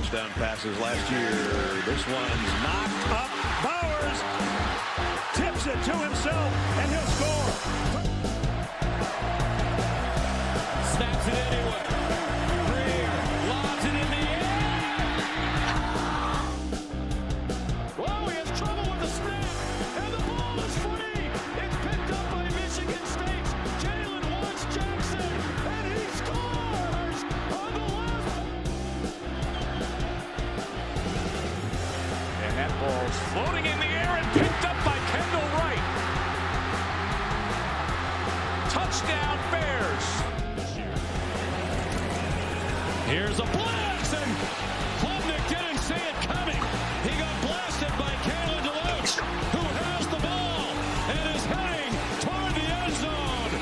touchdown passes last year. This one's knocked up. Bowers tips it to himself, and he'll score. Snaps it anyway. Greer lobs it in the air. Whoa, he has trouble with the snap, and the ball is free. It's picked up by Michigan State's Jalen Watts Jackson, and he scores on the last. And that ball's floating in the air and picked up by Kendall Wright. Touchdown Bears. Here's a blitz, and Klubnik didn't see it coming. He got blasted by Kalen DeLuxe, who has the ball and is heading toward the end zone.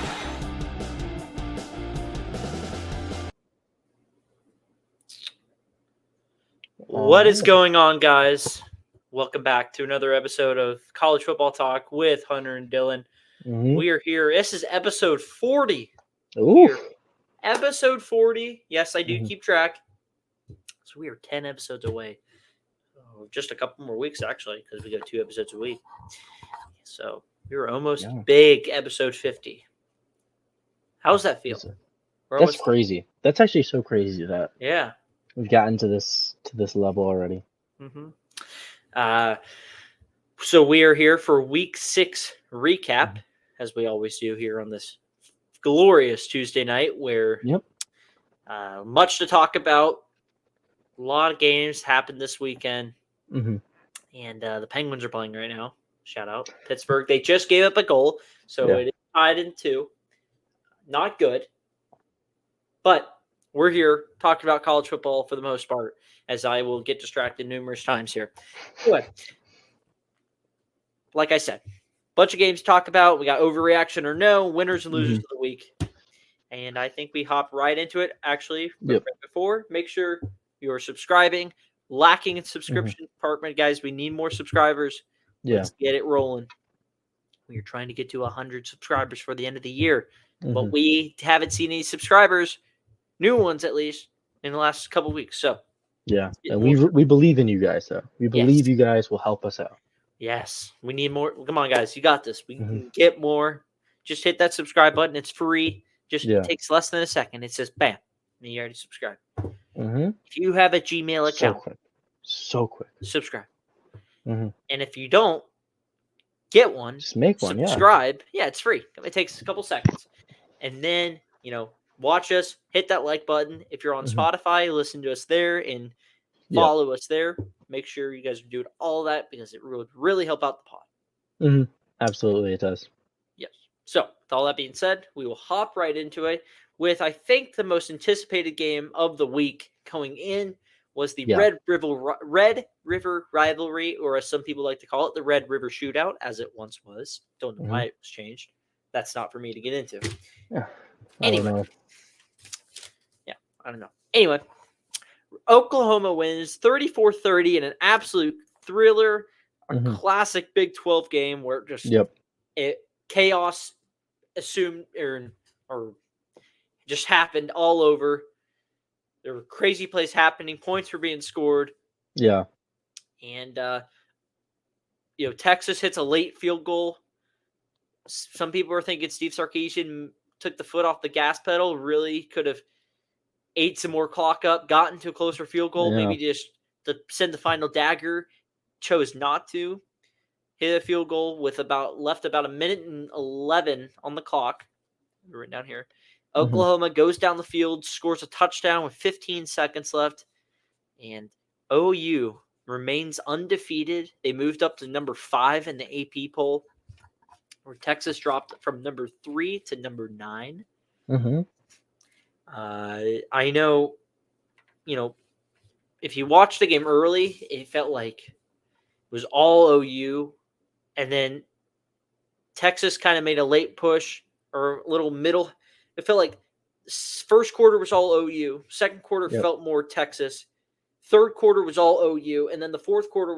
What is going on, guys? Welcome back to another episode of College Football Talk with Hunter and Dylan. Mm-hmm. We are here. This is episode 40. Ooh. Episode 40. Yes, I do keep track. So we are 10 episodes away. Just a couple more weeks, actually, because we go 2 episodes a week. So we were almost big episode 50. How's that feel? That's crazy. That's actually so crazy that we've gotten to this level already. Mm-hmm. So we are here for week 6 recap, as we always do here on this glorious Tuesday night, where much to talk about. A lot of games happened this weekend, and the Penguins are playing right now. Shout out Pittsburgh. They just gave up a goal, so it is tied in 2. Not good, but we're here talking about college football for the most part, as I will get distracted numerous times here. Anyway, like I said, bunch of games to talk about. We got overreaction or no, winners and losers of the week. And I think we hop right into it. Actually, right before, make sure you're subscribing. Lacking in subscription department, guys. We need more subscribers. Let's get it rolling. We are trying to get to 100 subscribers for the end of the year. But we haven't seen any subscribers, new ones at least, in the last couple of weeks. So and we believe in you guys, though. We believe you guys will help us out. Yes, we need more. Come on, guys. You got this. We can get more. Just hit that subscribe button. It's free. It takes less than a second. It says, bam, and you already subscribe. If you have a Gmail account, so quick. Subscribe. And if you don't, get one. Just make one, subscribe. Yeah, it's free. It takes a couple seconds. And then, watch us. Hit that like button. If you're on Spotify, listen to us there and follow us there. Make sure you guys are doing all of that because it would really help out the pod. Absolutely, it does. Yes. So, with all that being said, we will hop right into it with, I think, the most anticipated game of the week going in was the Red River Rivalry, or as some people like to call it, the Red River Shootout, as it once was. Don't know why it was changed. That's not for me to get into. I don't know. I don't know. Anyway, Oklahoma wins 34-30 in an absolute thriller, a classic Big 12 game where chaos assumed or just happened all over. There were crazy plays happening. Points were being scored. Yeah. And, Texas hits a late field goal. Some people are thinking Steve Sarkisian took the foot off the gas pedal, really could have ate some more clock up, gotten to a closer field goal, maybe just to send the final dagger, chose not to hit a field goal with left about a minute and 11 on the clock. Written down here. Oklahoma goes down the field, scores a touchdown with 15 seconds left, and OU remains undefeated. They moved up to number 5 in the AP poll, where Texas dropped from number 3 to number 9. I know, if you watched the game early, it felt like it was all OU, and then Texas kind of made a late push or a little middle. It felt like first quarter was all OU. Second quarter felt more Texas. Third quarter was all OU. And then the fourth quarter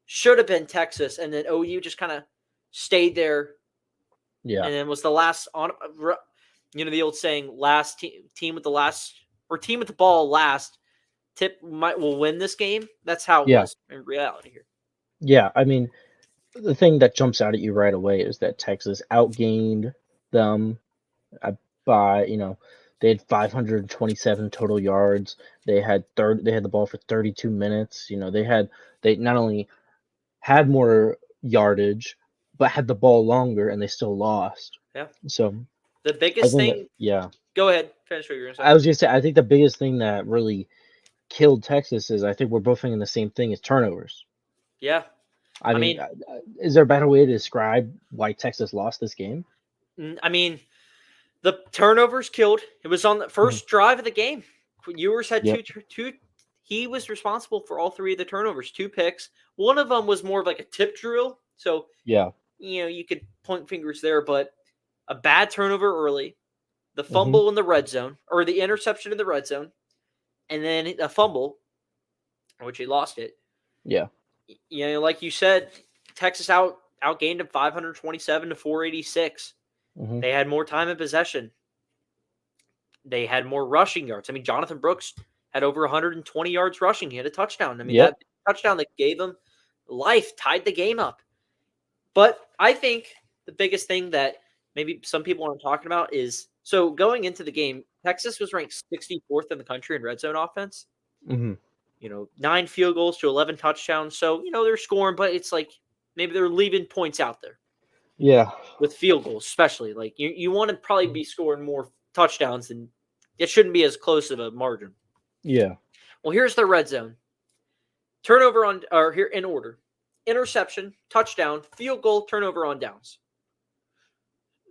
should have been Texas. And then OU just kind of stayed there. Yeah. And then was the last on, the old saying, team with the ball last will win this game. That's how it was in reality here. Yeah, I mean, the thing that jumps out at you right away is that Texas outgained them by, they had 527 total yards. They had the ball for 32 minutes. They not only had more yardage, but had the ball longer, and they still lost. Yeah. So the biggest thing. Go ahead. Finish what you're going to say. I was going to say, I think the biggest thing that really killed Texas is, I think we're both thinking the same thing, is turnovers. Yeah. I mean, is there a better way to describe why Texas lost this game? I mean, the turnovers killed. It was on the first drive of the game. Ewers had two. He was responsible for all 3 of the turnovers, 2 picks. One of them was more of like a tip drill. So, you could point fingers there, but a bad turnover early, the fumble in the red zone, or the interception in the red zone, and then a fumble, which he lost it. Yeah. Like you said, Texas outgained him 527 to 486. They had more time in possession. They had more rushing yards. I mean, Jonathan Brooks had over 120 yards rushing. He had a touchdown. I mean, that touchdown that gave him life tied the game up. But I think the biggest thing that maybe some people aren't talking about is, so going into the game, Texas was ranked 64th in the country in red zone offense. 9 field goals to 11 touchdowns. So, they're scoring, but it's like maybe they're leaving points out there. Yeah. With field goals, especially. Like, you want to probably be scoring more touchdowns, and it shouldn't be as close of a margin. Yeah. Well, here's the red zone. Turnover here in order. Interception, touchdown, field goal, turnover on downs.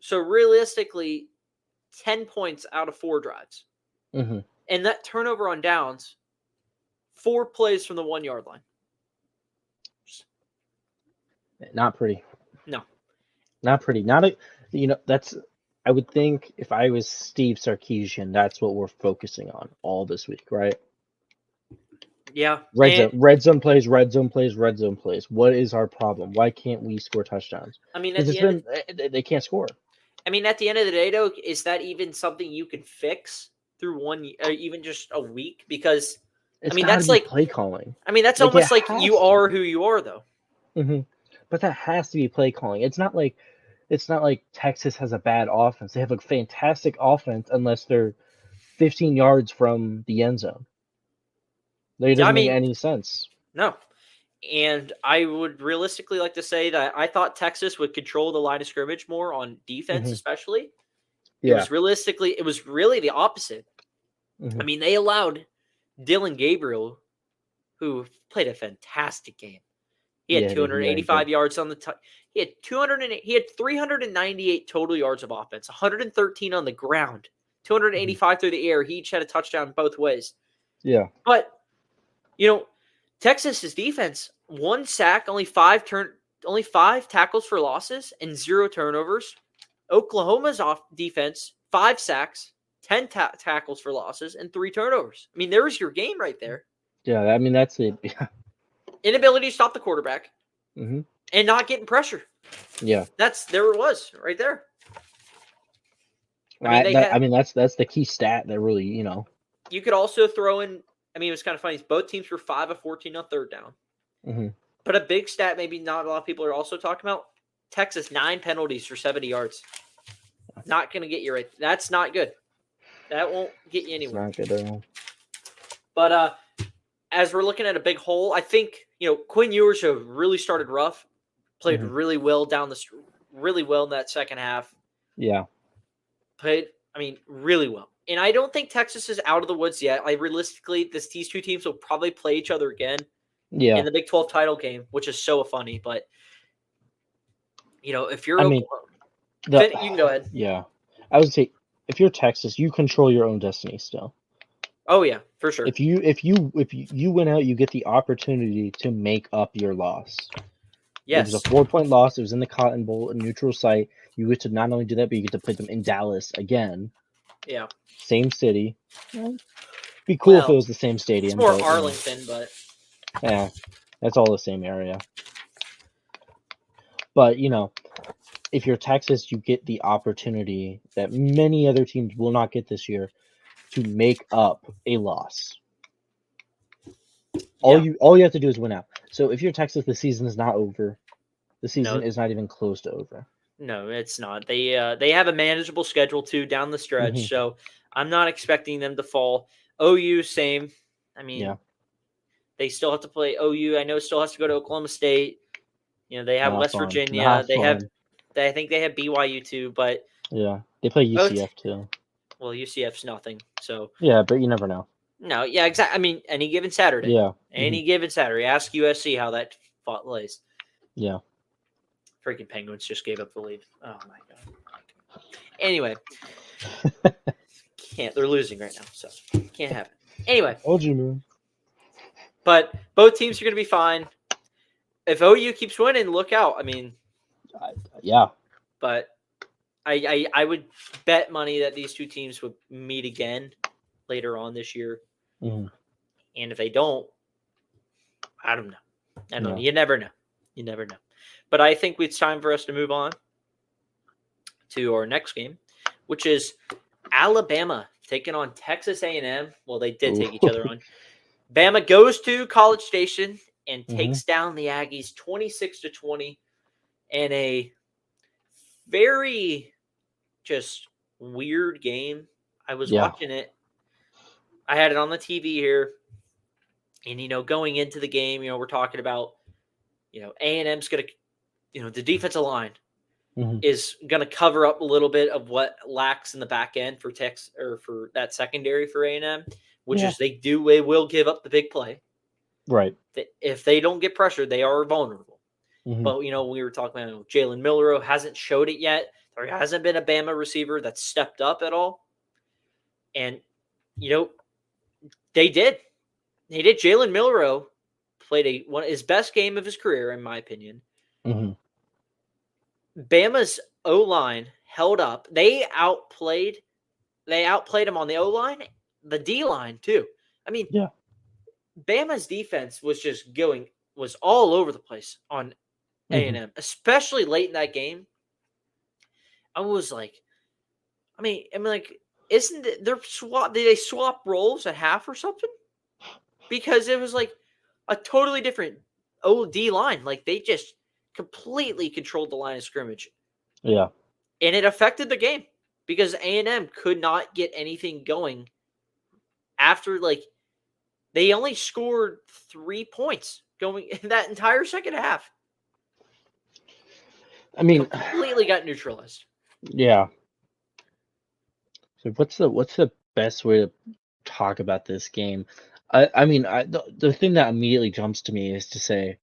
So realistically, 10 points out of 4 drives. And that turnover on downs, 4 plays from the 1-yard line. Not pretty. No. Not pretty. That's, I would think if I was Steve Sarkisian, that's what we're focusing on all this week, right? Yeah. Red zone plays. What is our problem? Why can't we score touchdowns? I mean, they can't score. I mean, at the end of the day, though, is that even something you can fix through even just a week? Because that's like play calling. I mean, that's almost like you are who you are, though. But that has to be play calling. It's not like Texas has a bad offense. They have a fantastic offense unless they're 15 yards from the end zone. They didn't make any sense. No. And I would realistically like to say that I thought Texas would control the line of scrimmage more on defense, especially. Yeah. It was really the opposite. I mean, they allowed Dylan Gabriel, who played a fantastic game. He had 285 yards on the he had 398 total yards of offense, 113 on the ground, 285 through the air. He each had a touchdown both ways. Yeah. But Texas's defense, 1 sack, only 5 tackles for losses, and 0 turnovers. Oklahoma's defense, 5 sacks, 10 tackles for losses, and 3 turnovers. I mean, there's your game right there. Yeah, I mean, that's it. Inability to stop the quarterback and not getting pressure. Yeah, there it was right there. That's the key stat that really, You could also throw in. I mean, it was kind of funny. Both teams were 5 of 14 on third down. But a big stat, maybe not a lot of people are also talking about. Texas 9 penalties for 70 yards. Not going to get you right. That's not good. That won't get you anywhere. It's not good at all. But as we're looking at a big hole, I think Quinn Ewers really started rough, played really well really well in that second half. Yeah, played. I mean, really well. And I don't think Texas is out of the woods yet. Realistically, these 2 teams will probably play each other again. Yeah. In the Big 12 title game, which is so funny. But if you're, you can go ahead. Yeah, I would say if you're Texas, you control your own destiny still. Oh yeah, for sure. If you win out, you get the opportunity to make up your loss. Yes. It was a 4-point loss. It was in the Cotton Bowl, a neutral site. You get to not only do that, but you get to play them in Dallas again. Yeah. Same city. Be cool if it was the same stadium. It's more Arlington, but yeah, that's all the same area. But if you're Texas, you get the opportunity that many other teams will not get this year to make up a loss. All you have to do is win out. So if you're Texas, the season is not over. The season No. is not even close to over. No, it's not. They have a manageable schedule too down the stretch, Mhm. so I'm not expecting them to fall. OU, same. I mean, Yeah. they still have to play OU. I know still has to go to Oklahoma State. They have Not West fun. Virginia. Not They have. fun. I think they have BYU too, but Yeah. They play both. UCF too. Well, UCF's nothing. So Yeah, but you never know. no, yeah, exactly. I mean, any given Saturday. Yeah. Any given Saturday. Ask USC how that fought lays. Yeah. Freaking Penguins just gave up the lead. Oh my god. Anyway, can't. They're losing right now, so can't happen. Anyway, Told you, man. but both teams are going to be fine. If OU keeps winning, look out. I mean, Yeah. but I would bet money that these two teams would meet again later on this year. Mhm. And if they don't, I don't know. I don't know. Yeah. You never know. You never know. But I think it's time for us to move on to our next game, which is Alabama taking on Texas A&M. Well, they did take each other on. Bama goes to College Station and takes down the Aggies 26-20 in a very just weird game. I was watching it. I had it on the TV here. And, going into the game, we're talking about, A&M's going to, the defensive line is going to cover up a little bit of what lacks in the back end for Tex or for that secondary for A&M, which is they will give up the big play. Right. If they don't get pressured, they are vulnerable. But, we were talking about Jalen Milroe hasn't showed it yet. There hasn't been a Bama receiver that's stepped up at all. And, they did. They did. Jalen Milroe played his best game of his career, in my opinion. Bama's O-line held up. They outplayed him on the O-line, the D-line too. I mean, Bama's defense was all over the place on A&M, especially late in that game. I was like, isn't it did they swap roles at half or something? Because it was like a totally different OD line. Like they just completely controlled the line of scrimmage. Yeah. And it affected the game because A&M could not get anything going after they only scored 3 points going in that entire second half. I mean, completely got neutralized. Yeah. So what's the best way to talk about this game? The thing that immediately jumps to me is to say,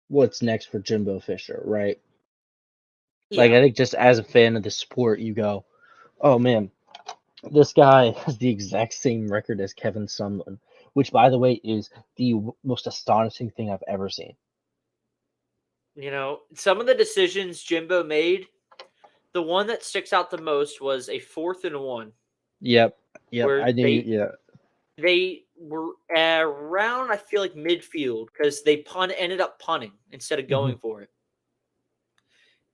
what's next for Jimbo Fisher, right? Yeah. Like I think just as a fan of the sport, you go, oh man, this guy has the exact same record as Kevin Sumlin, which by the way is the most astonishing thing I've ever seen. Some of the decisions Jimbo made, the one that sticks out the most was a 4th and 1. Yep. Where Yeah. They were around, I feel like midfield because they ended up punting instead of going for it.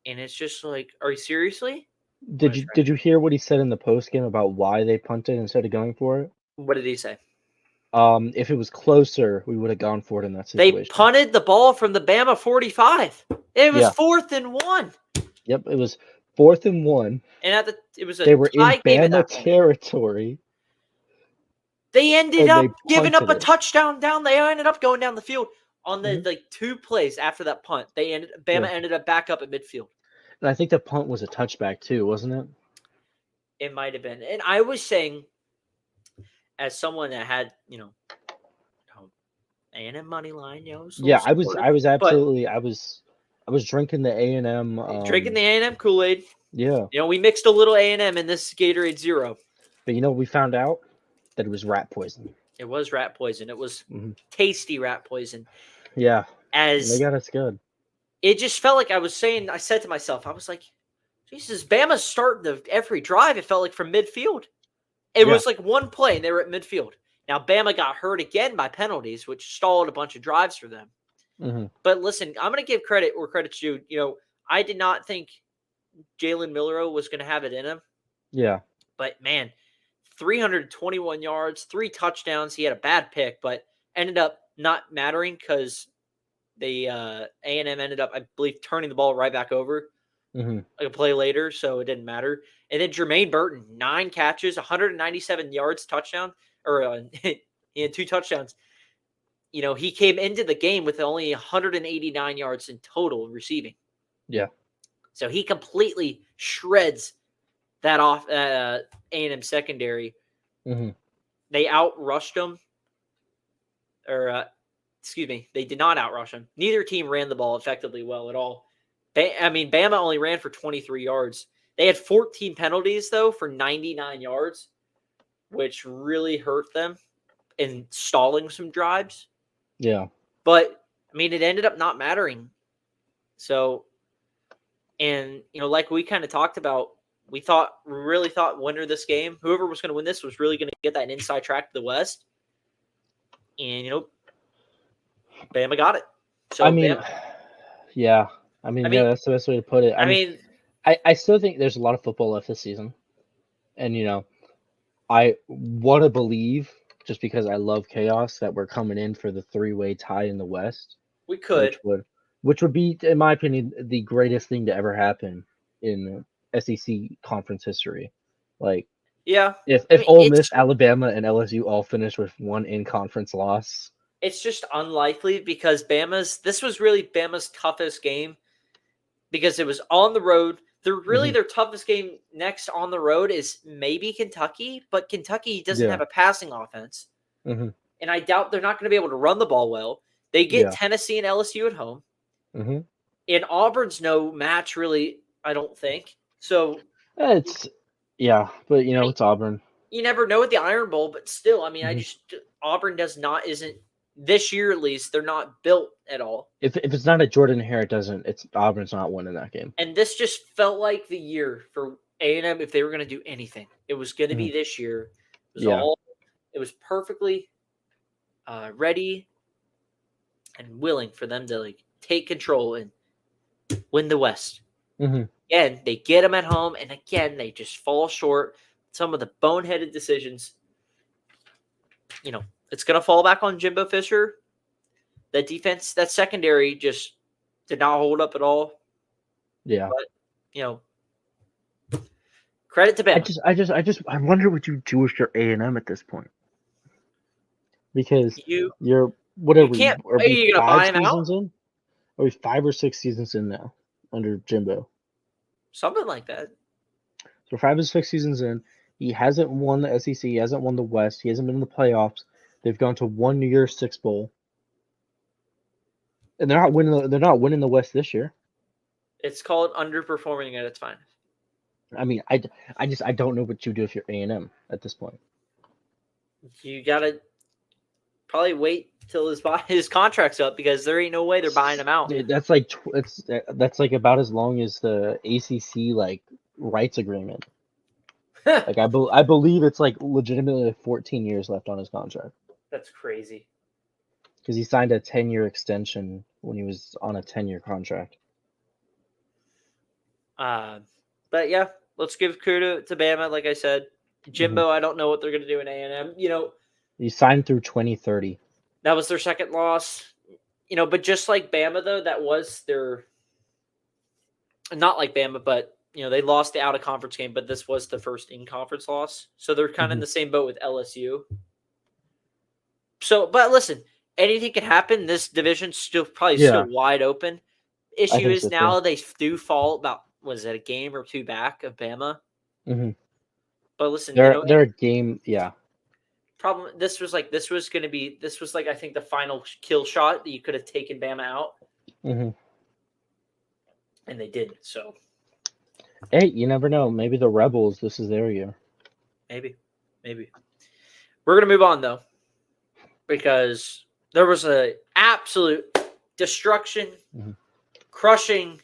And it's just like, are you seriously? Did you hear what he said in the post game about why they punted instead of going for it? What did he say? If it was closer, we would have gone for it in that situation. They punted the ball from the Bama 45. It was 4th and 1. Yep, it was 4th and 1. And they were in Bama territory. They ended up giving up a touchdown down. They ended up going down the field on the 2 plays after that punt. Bama ended up back up at midfield. And I think the punt was a touchback too, wasn't it? It might have been. And I was saying, as someone that had, A&M money line, I was drinking the A&M. Drinking the A&M Kool-Aid. Yeah. We mixed a little A&M in this Gatorade Zero. But we found out that it was rat poison. It was rat poison. It was tasty rat poison. Yeah. They got us good. It just felt like I said to myself, I was like, Jesus, Bama's starting every drive, it felt like from midfield. It was like one play, and they were at midfield. Now, Bama got hurt again by penalties, which stalled a bunch of drives for them. But listen, I'm going to give credit where credit's due. I did not think Jalen Milroe was going to have it in him. Yeah. But, man, 321 yards, 3 touchdowns. He had a bad pick, but ended up not mattering because they A&M ended up, I believe, turning the ball right back over like a play later, so it didn't matter. And then Jermaine Burton, 9 catches, 197 yards, touchdown, or he had 2 touchdowns. He came into the game with only 189 yards in total receiving. Yeah. So he completely shreds that off A&M secondary. They outrushed them. They did not outrush them. Neither team ran the ball effectively well at all. Bama only ran for 23 yards. They had 14 penalties, though, for 99 yards, which really hurt them in stalling some drives. Yeah. But, it ended up not mattering. So, and, like we kind of talked about, we really thought winner of this game, whoever was going to win this was really going to get that inside track to the West. And, Bama got it. So yeah. That's the best way to put it. I still think there's a lot of football left this season. And, I want to believe, just because I love chaos, that we're coming in for the 3-way tie in the West. We could. Which would be, in my opinion, the greatest thing to ever happen in SEC conference history. Like, yeah, if Ole Miss, Alabama, and LSU all finish with 1 in-conference loss, it's just unlikely because this was really Bama's toughest game because it was on the road. Their toughest game next on the road is maybe Kentucky, but Kentucky doesn't have a passing offense. And I doubt they're not going to be able to run the ball well. They get Tennessee and LSU at home. And Auburn's no match, really, I don't think. So it's Auburn. You never know at the Iron Bowl, but still, Auburn isn't this year at least. They're not built at all. If it's not a Jordan Hare, Auburn's not winning that game. And this just felt like the year for A&M if they were going to do anything. It was going to be this year. It was perfectly ready and willing for them to take control and win the West. Again, they get them at home, and again, they just fall short. Some of the boneheaded decisions. It's going to fall back on Jimbo Fisher. That defense, that secondary just did not hold up at all. Yeah. But, credit to Bama. I wonder what you do if you're A&M at this point. Because you're, what are we? Are we 5 seasons in? Are we 5 or 6 seasons in now under Jimbo? Something like that. So 5 or 6 seasons in. He hasn't won the SEC. He hasn't won the West. He hasn't been in the playoffs. They've gone to 1 New Year's Six Bowl. And they're not winning the West this year. It's called underperforming at its finest. I don't know what you do if you're A&M at this point. You gotta probably wait till his contract's up because there ain't no way they're buying him out. That's like about as long as the ACC rights agreement. I believe it's legitimately 14 years left on his contract. That's crazy. Because he signed a 10-year extension when he was on a 10-year contract. But yeah, let's give kudos to Bama. Like I said, Jimbo, I don't know what they're going to do in A&M. He signed through 2030. That was their second loss. But just like Bama, though, that was their – not like Bama, but, they lost the out-of-conference game, but this was the first in-conference loss. So they're kind of in the same boat with LSU. So, but listen, anything can happen. This division's still wide open. Issue is now they do fall about, was it a game or 2 back of Bama? But listen, they're a game, yeah. Problem. This was I think the final kill shot that you could have taken Bama out, and they didn't. So, hey, you never know. Maybe the Rebels. This is their year. Maybe. We're gonna move on though, because there was a absolute destruction, crushing,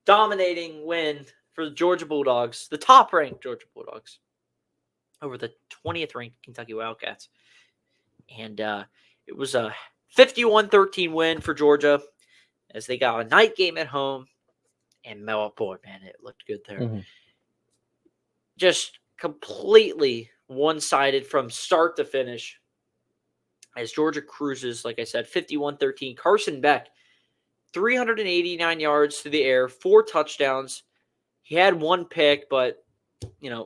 dominating win for the Georgia Bulldogs, the top-ranked Georgia Bulldogs, over the 20th-ranked Kentucky Wildcats. And it was a 51-13 win for Georgia as they got a night game at home. And, boy, man, it looked good there. Just completely one-sided from start to finish as Georgia cruises, like I said, 51-13. Carson Beck, 389 yards through the air, 4 touchdowns. He had 1 pick, but,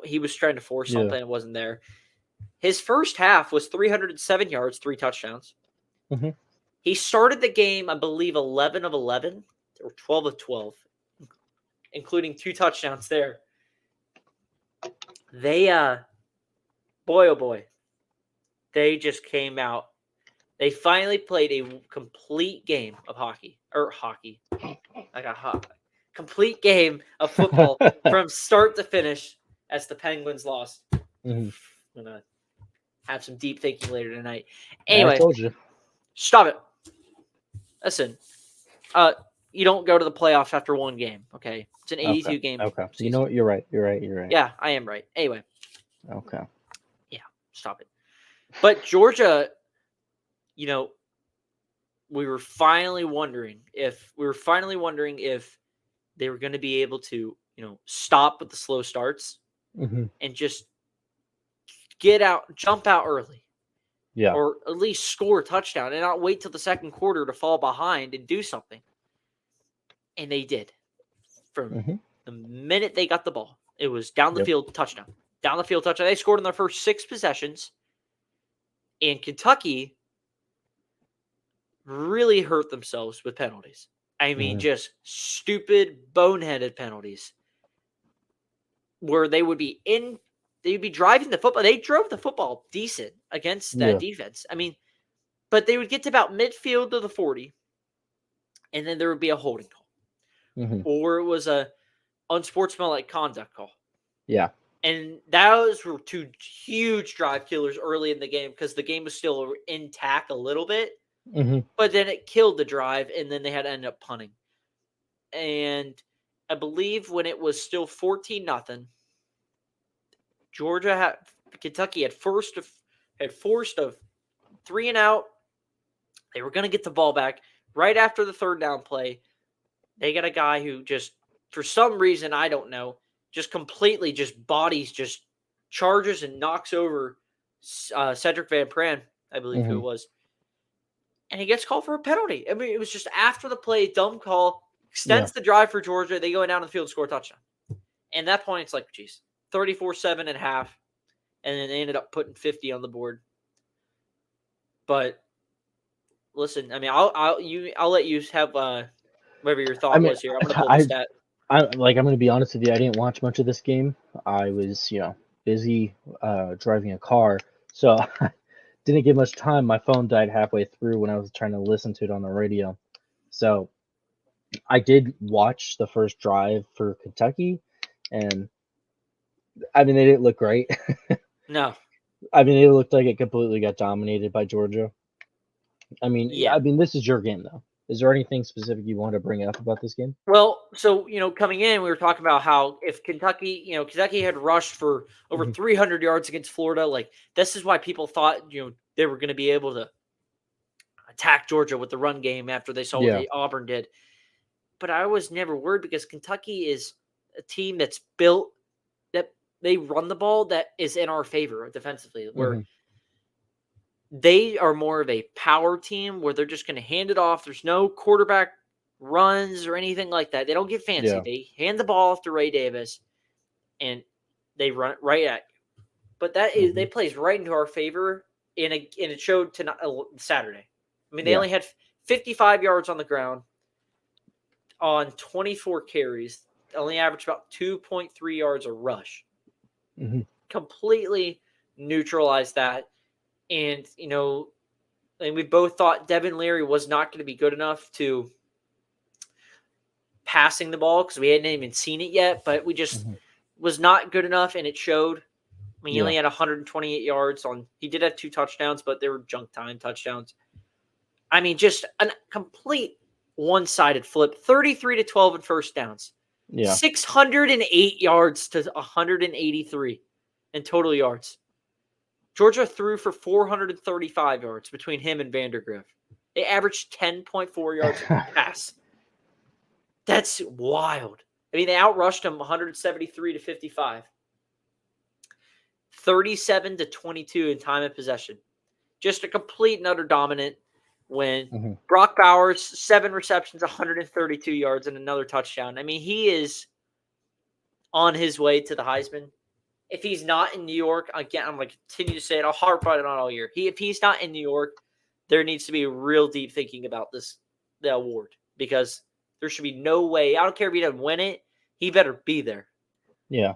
he was trying to force something. It wasn't there. His first half was 307 yards, 3 touchdowns. Mm-hmm. He started the game, I believe, 11 of 11 or 12 of 12, including 2 touchdowns there. They, boy, oh boy, they just came out. They finally played a complete game of hockey. Complete game of football from start to finish as the Penguins lost. Mm-hmm. I'm going to have some deep thinking later tonight. I Anyway, told you. stop it. Listen, you don't go to the playoffs after 1 game, okay? It's an 82 game Okay. season. You know what? You're right. Yeah, I am right. Anyway. Okay. Yeah, stop it. But Georgia, we were finally wondering if they were going to be able to, stop with the slow starts and just jump out early. Yeah. Or at least score a touchdown and not wait till the second quarter to fall behind and do something. And they did. From the minute they got the ball, it was down the field touchdown. Down the field touchdown. They scored in their first 6 possessions. And Kentucky really hurt themselves with penalties. I mean, just stupid, boneheaded penalties. Where they would be driving the football. They drove the football decent against that defense. I mean, but they would get to about midfield to the 40, and then there would be a holding call. Or it was a unsportsmanlike conduct call. Yeah. And those were 2 huge drive killers early in the game because the game was still intact a little bit. But then it killed the drive, and then they had to end up punting. And I believe when it was still 14-0, Kentucky had forced a 3 and out. They were going to get the ball back right after the 3rd down play. They got a guy who just, for some reason, I don't know, just completely charges and knocks over Cedric Van Pran, I believe who it was. And he gets called for a penalty. I mean, it was just after the play, dumb call, extends the drive for Georgia. They go down the field and score a touchdown. And at that point, it's like, geez, 34-7 at half. And then they ended up putting 50 on the board. But listen, I mean, I'll let you have whatever your thought was here. I'm going to pull the stat. I'm going to be honest with you. I didn't watch much of this game. I was, busy driving a car, so I didn't get much time. My phone died halfway through when I was trying to listen to it on the radio. So I did watch the first drive for Kentucky, and I mean, they didn't look great. No. I mean, it looked like it completely got dominated by Georgia. I mean, this is your game, though. Is there anything specific you want to bring up about this game? Well, so, coming in, we were talking about how if Kentucky had rushed for over 300 yards against Florida, like, this is why people thought, they were going to be able to attack Georgia with the run game after they saw what Auburn did. But I was never worried because Kentucky is a team that's built that they run the ball that is in our favor defensively, where they are more of a power team where they're just going to hand it off. There's no quarterback runs or anything like that. They don't get fancy. Yeah. They hand the ball off to Ray Davis, and they run it right at you. But that plays right into our favor, and it showed Saturday. I mean, they only had 55 yards on the ground on 24 carries. They only averaged about 2.3 yards a rush. Completely neutralized that. And, and we both thought Devin Leary was not going to be good enough to passing the ball because we hadn't even seen it yet, but we just was not good enough, and it showed. I mean, he only had 128 yards he did have 2 touchdowns, but they were junk time touchdowns. I mean, just a complete one-sided flip, 33-12 in first downs. 608 yards to 183 in total yards. Georgia threw for 435 yards between him and Vandergriff. They averaged 10.4 yards per pass. That's wild. I mean, they outrushed him 173-55. 37-22 in time of possession. Just a complete and utter dominant win. Mm-hmm. Brock Bowers, 7 receptions, 132 yards, and another touchdown. I mean, he is on his way to the Heisman. If he's not in New York, again, I'm going to continue to say it. I'll harp on it on all year. If he's not in New York, there needs to be real deep thinking about the award, because there should be no way. I don't care if he doesn't win it. He better be there. Yeah.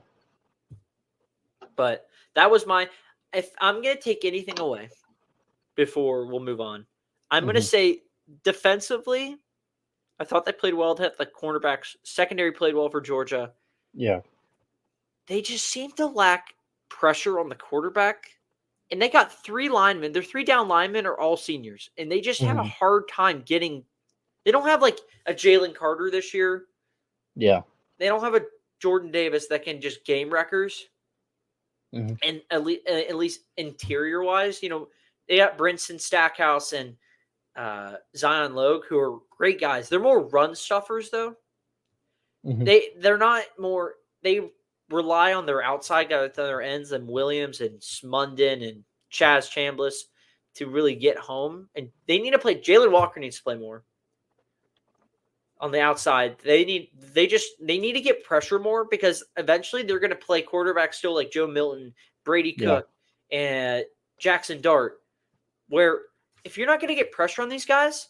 But that was if I'm going to take anything away before we'll move on, I'm going to say defensively, I thought they played well. The cornerbacks, secondary played well for Georgia. Yeah. They just seem to lack pressure on the quarterback. And they got 3 linemen. Their 3 down linemen are all seniors. And they just have a hard time getting – they don't have like a Jalen Carter this year. Yeah. They don't have a Jordan Davis that can just game wreckers. And at least interior-wise, they got Brinson Stackhouse and Zion Logue, who are great guys. They're more run stuffers, though. They're not more – they rely on their outside guys at their ends, and Williams and Smunden and Chaz Chambliss to really get home. And they need to play – Jalen Walker needs to play more on the outside. They need to get pressure more, because eventually they're going to play quarterback still like Joe Milton, Brady Cook, and Jackson Dart, where if you're not going to get pressure on these guys,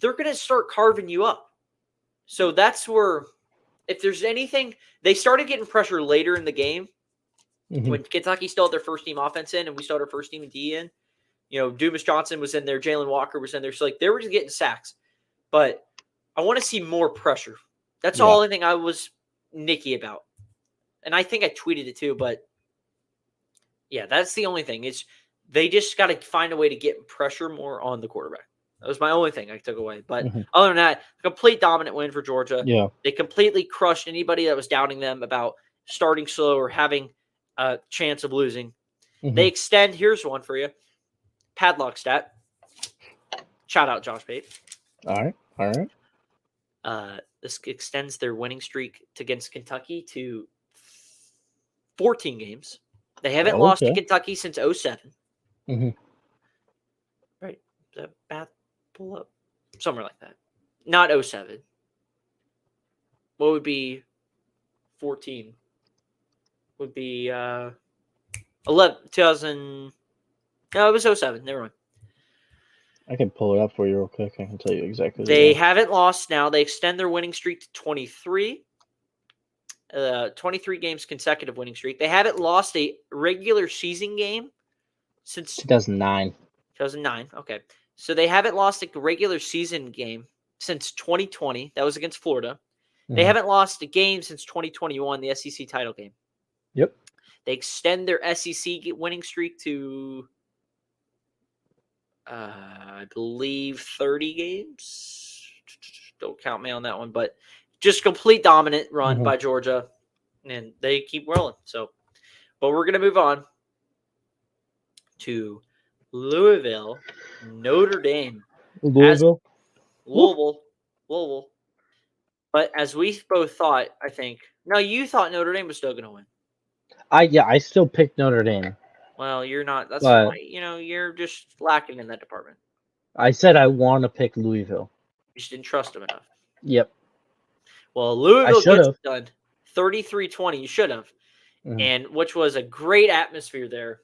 they're going to start carving you up. So that's where, if there's anything, they started getting pressure later in the game when Kentucky still had their first team offense in, and we still had our first team D in. Dumas Johnson was in there, Jalen Walker was in there. So like they were just getting sacks. But I want to see more pressure. That's the only thing I was nicky about. And I think I tweeted it too, but yeah, that's the only thing. They just got to find a way to get pressure more on the quarterback. That was my only thing I took away. But other than that, complete dominant win for Georgia. Yeah. They completely crushed anybody that was doubting them about starting slow or having a chance of losing. They extend, here's one for you, padlock stat. Shout out Josh Pate. All right. This extends their winning streak against Kentucky to 14 games. They haven't lost to Kentucky since 07. Right. Is that math pull up? Somewhere like that. Not 07. What would be 14? Would be 2000. No, it was 07. Never mind. I can pull it up for you real quick. I can tell you exactly. They haven't lost now. They extend their winning streak to 23. 23 games consecutive winning streak. They haven't lost a regular season game since 2009. 2009. Okay. So they haven't lost a regular season game since 2020. That was against Florida. They haven't lost a game since 2021, the SEC title game. Yep. They extend their SEC winning streak to I believe 30 games. Don't count me on that one, but just complete dominant run by Georgia, and they keep rolling. So, but we're going to move on to Louisville, Notre Dame. Louisville. Louisville. But as we both thought, I think, no, you thought Notre Dame was still going to win. I still picked Notre Dame. Well, you're not. That's why, you're just lacking in that department. I said I want to pick Louisville. You just didn't trust them enough. Yep. Well, Louisville gets it done 33-20. You should have. And which was a great atmosphere there.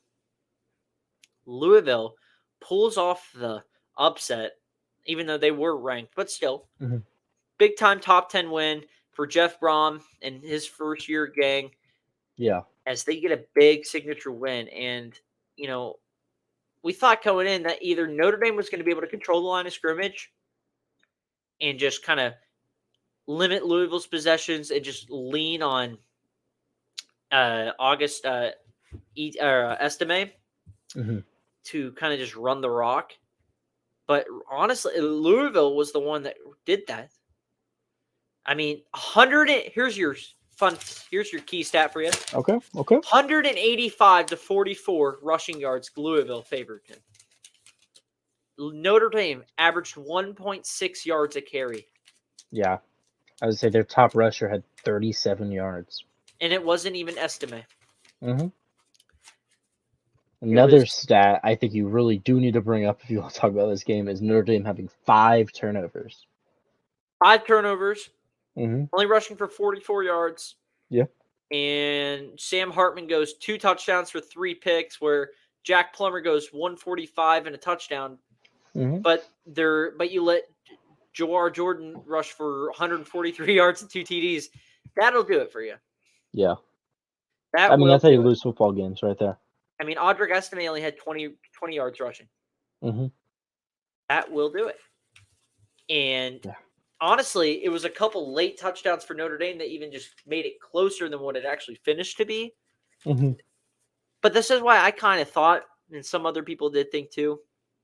Louisville pulls off the upset, even though they were ranked, but still. Big time top 10 win for Jeff Brom and his first year gang. Yeah. As they get a big signature win. And, we thought going in that either Notre Dame was going to be able to control the line of scrimmage and just kind of limit Louisville's possessions and just lean on August Estime to kind of just run the rock. But honestly, Louisville was the one that did that. I mean, here's your key stat for you. Okay. 185-44 rushing yards. Louisville favored him. Notre Dame averaged 1.6 yards a carry. Yeah. I would say their top rusher had 37 yards. And it wasn't even Estime. Another stat I think you really do need to bring up if you want to talk about this game is Notre Dame having 5 turnovers. 5 turnovers, Mm-hmm. only rushing for 44 yards. Yeah. And Sam Hartman goes 2 touchdowns for 3 picks, where Jack Plummer goes 145 and a touchdown. Mm-hmm. But you let Jawar Jordan rush for 143 yards and 2 TDs. That'll do it for you. Yeah. That's how you lose football games right there. I mean, Audric Estime only had 20 yards rushing. Mm-hmm. That will do it. And honestly, it was a couple late touchdowns for Notre Dame that even just made it closer than what it actually finished to be. Mm-hmm. But this is why I kind of thought, and some other people did think too.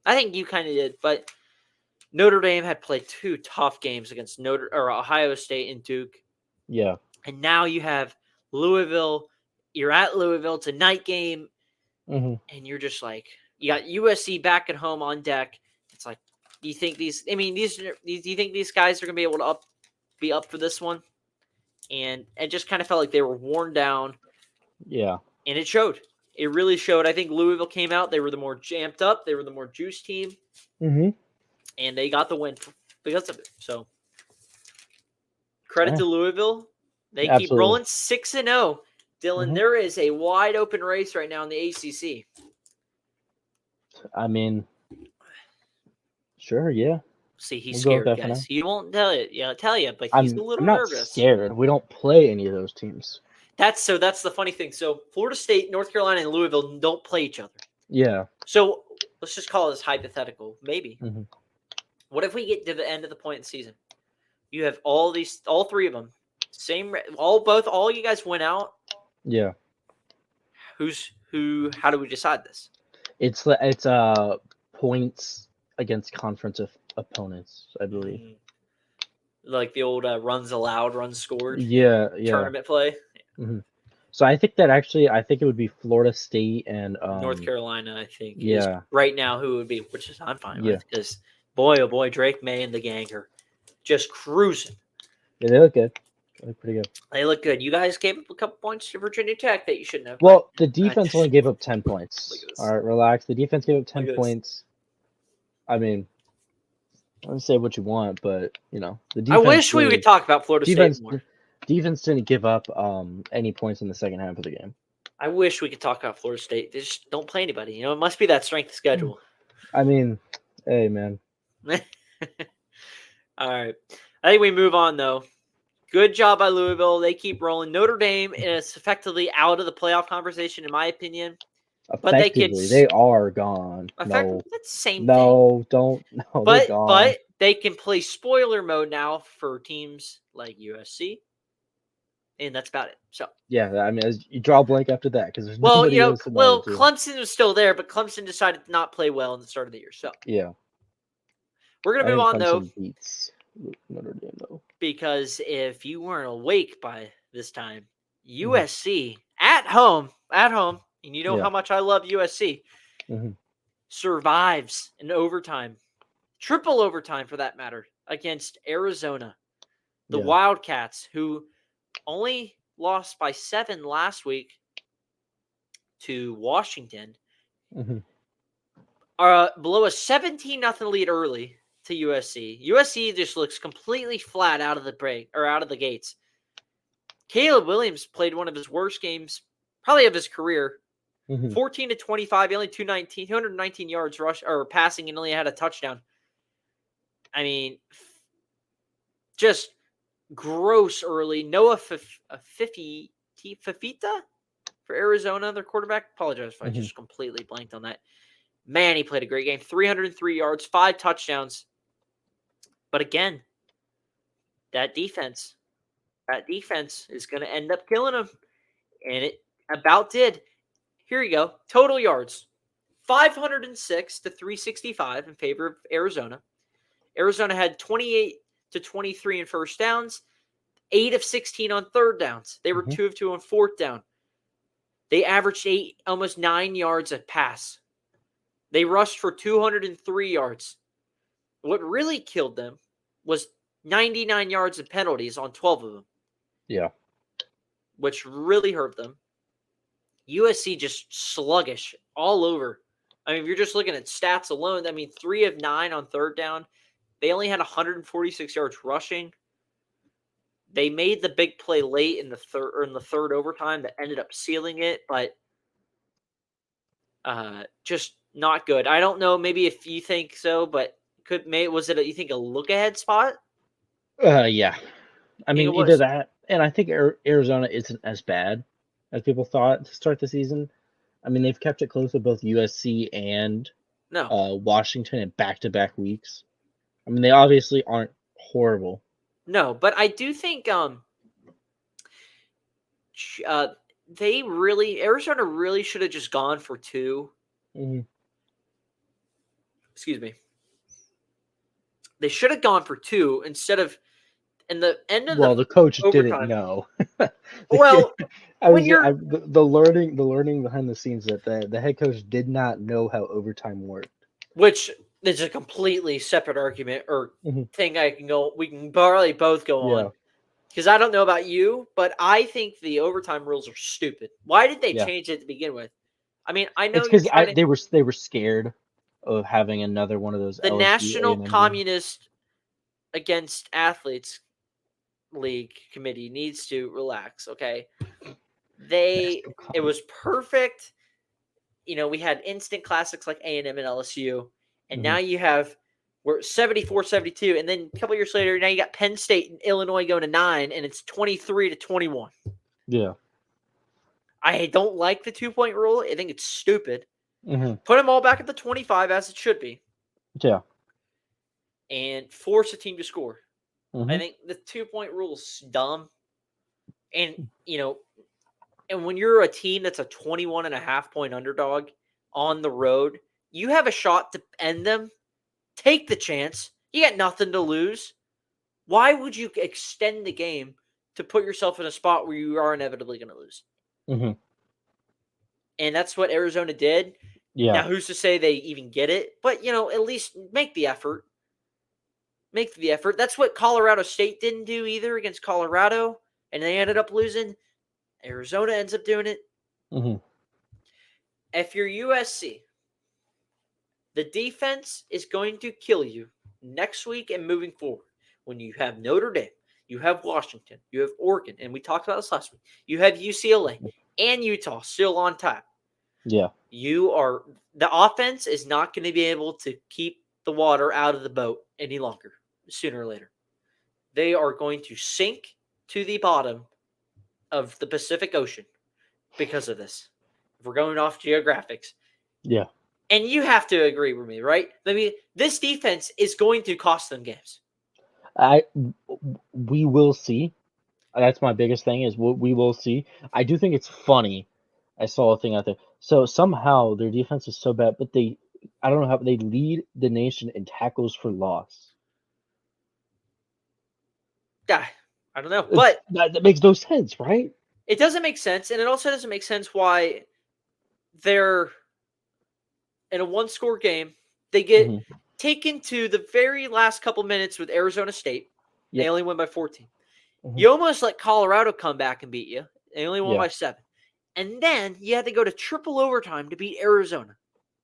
I think you kind of did, but Notre Dame had played 2 tough games against Ohio State and Duke. Yeah. And now you have Louisville. You're at Louisville. It's a night game. Mm-hmm. And you're just like, you got USC back at home on deck. It's like, do you think these guys are going to be able to be up for this one? And it just kind of felt like they were worn down. Yeah. And it showed. It really showed. I think Louisville came out. They were the more jamped up. They were the more juiced team. Mm-hmm. And they got the win because of it. So, credit to Louisville. They keep rolling 6-0. Dylan, there is a wide open race right now in the ACC. I mean, sure, yeah. See, he's scared, guys. He won't tell you, but he's a little nervous. I'm not scared. We don't play any of those teams. That's the funny thing. So, Florida State, North Carolina, and Louisville don't play each other. Yeah. So, let's just call this hypothetical. Maybe. Mm-hmm. What if we get to the end of the point in the season? You have all 3 of them. All you guys went out. Yeah. How do we decide this? It's points against conference opponents, I believe. Like the old runs allowed, runs scored. Yeah. Tournament play. Mm-hmm. So I think it would be Florida State and North Carolina, I think. Yeah. Is right now who would be, which is I'm fine with, because boy, oh boy, Drake May and the gang are just cruising. Yeah, they look good. They look pretty good. They look good. You guys gave up a couple points to Virginia Tech that you shouldn't have. Well, the defense only gave up 10 points. All right, relax. The defense gave up 10 points. I mean, I don't say what you want, but the defense. I wish we could talk about Florida State more. Defense didn't give up any points in the second half of the game. I wish we could talk about Florida State. They just don't play anybody. It must be that strength of schedule. I mean, hey, man. All right. I think we move on, though. Good job by Louisville. They keep rolling. Notre Dame is effectively out of the playoff conversation, in my opinion. Effectively, they are gone. No, that's the same thing. No, they're gone. But they can play spoiler mode now for teams like USC, and that's about it. So yeah, I mean, you draw a blank after that because there's Clemson was still there, but Clemson decided to not play well in the start of the year. So yeah, we're gonna move on though. Beats Notre Dame though, because if you weren't awake by this time, USC at home, and you know how much I love USC, survives in overtime, triple overtime for that matter, against Arizona, the Wildcats, who only lost by 7 last week to Washington, are below a 17-0 lead early to USC. USC just looks completely flat out of the break or out of the gates. Caleb Williams played one of his worst games, probably of his career. 14-25, only 219 yards rush or passing, and only had a touchdown. I mean, just gross early. Noah Fifita for Arizona, their quarterback. Apologize if I just completely blanked on that. Man, he played a great game. 303 yards, 5 touchdowns. But again, that defense is going to end up killing him. And it about did. Here you go. Total yards. 506 to 365 in favor of Arizona. Arizona had 28-23 in first downs, 8 of 16 on third downs. They were 2 of 2 on fourth down. They averaged almost 9 yards a pass. They rushed for 203 yards. What really killed them was 99 yards of penalties on 12 of them. Yeah. Which really hurt them. USC just sluggish all over. I mean, if you're just looking at stats alone, 3 of 9 on third down. They only had 146 yards rushing. They made the big play late in the third overtime that ended up sealing it, but just not good. I don't know, maybe if you think so, but was it you think a look ahead spot? Yeah. I mean, it either was? that, and I think Arizona isn't as bad as people thought to start the season. I mean, they've kept it close with both USC and No, Washington in back-to-back weeks. I mean, they obviously aren't horrible. no, but I do think Arizona really should have just gone for 2. Mm-hmm. Excuse me. They should have gone for 2 instead of in the end of Well, the coach didn't overtime. know. Well, the learning behind the scenes that the head coach did not know how overtime worked. which is a completely separate argument or thing we can probably both go on. Because I don't know about you, but I think the overtime rules are stupid. Why did they change it to begin with? I mean, I know it's because they were scared of having another one of those. The LSU, National A&M Communist Against Athletes League committee needs to relax. Okay, it was perfect. We had instant classics like A&M and LSU, and now you have we're 74-72, and then a couple years later, now you got Penn State and Illinois going to 9, and it's 23-21. Yeah. I don't like the 2-point rule. I think it's stupid. Mm-hmm. Put them all back at the 25 as it should be. Yeah. And force a team to score. Mm-hmm. I think the 2-point rule is dumb. And, and when you're a team that's a 21.5-point underdog on the road, you have a shot to end them. Take the chance. You got nothing to lose. Why would you extend the game to put yourself in a spot where you are inevitably going to lose? Mm-hmm. And that's what Arizona did. Yeah. Now, who's to say they even get it? But, at least make the effort. Make the effort. That's what Colorado State didn't do either against Colorado, and they ended up losing. Arizona ends up doing it. Mm-hmm. If you're USC, the defense is going to kill you next week and moving forward. When you have Notre Dame, you have Washington, you have Oregon, and we talked about this last week. You have UCLA and Utah still on tap. Yeah. The offense is not going to be able to keep the water out of the boat any longer, sooner or later. They are going to sink to the bottom of the Pacific Ocean because of this. If we're going off geographics. Yeah. And you have to agree with me, right? I mean, this defense is going to cost them games. We will see. That's my biggest thing is we will see. I do think it's funny. I saw a thing out there. So somehow their defense is so bad, but I don't know how they lead the nation in tackles for loss. Yeah, I don't know, but that makes no sense, right? It doesn't make sense, and it also doesn't make sense why they're in a one-score game. They get taken to the very last couple minutes with Arizona State. Yep. They only win by 14. You almost let Colorado come back and beat you. They only won by 7. And then you had to go to triple overtime to beat Arizona.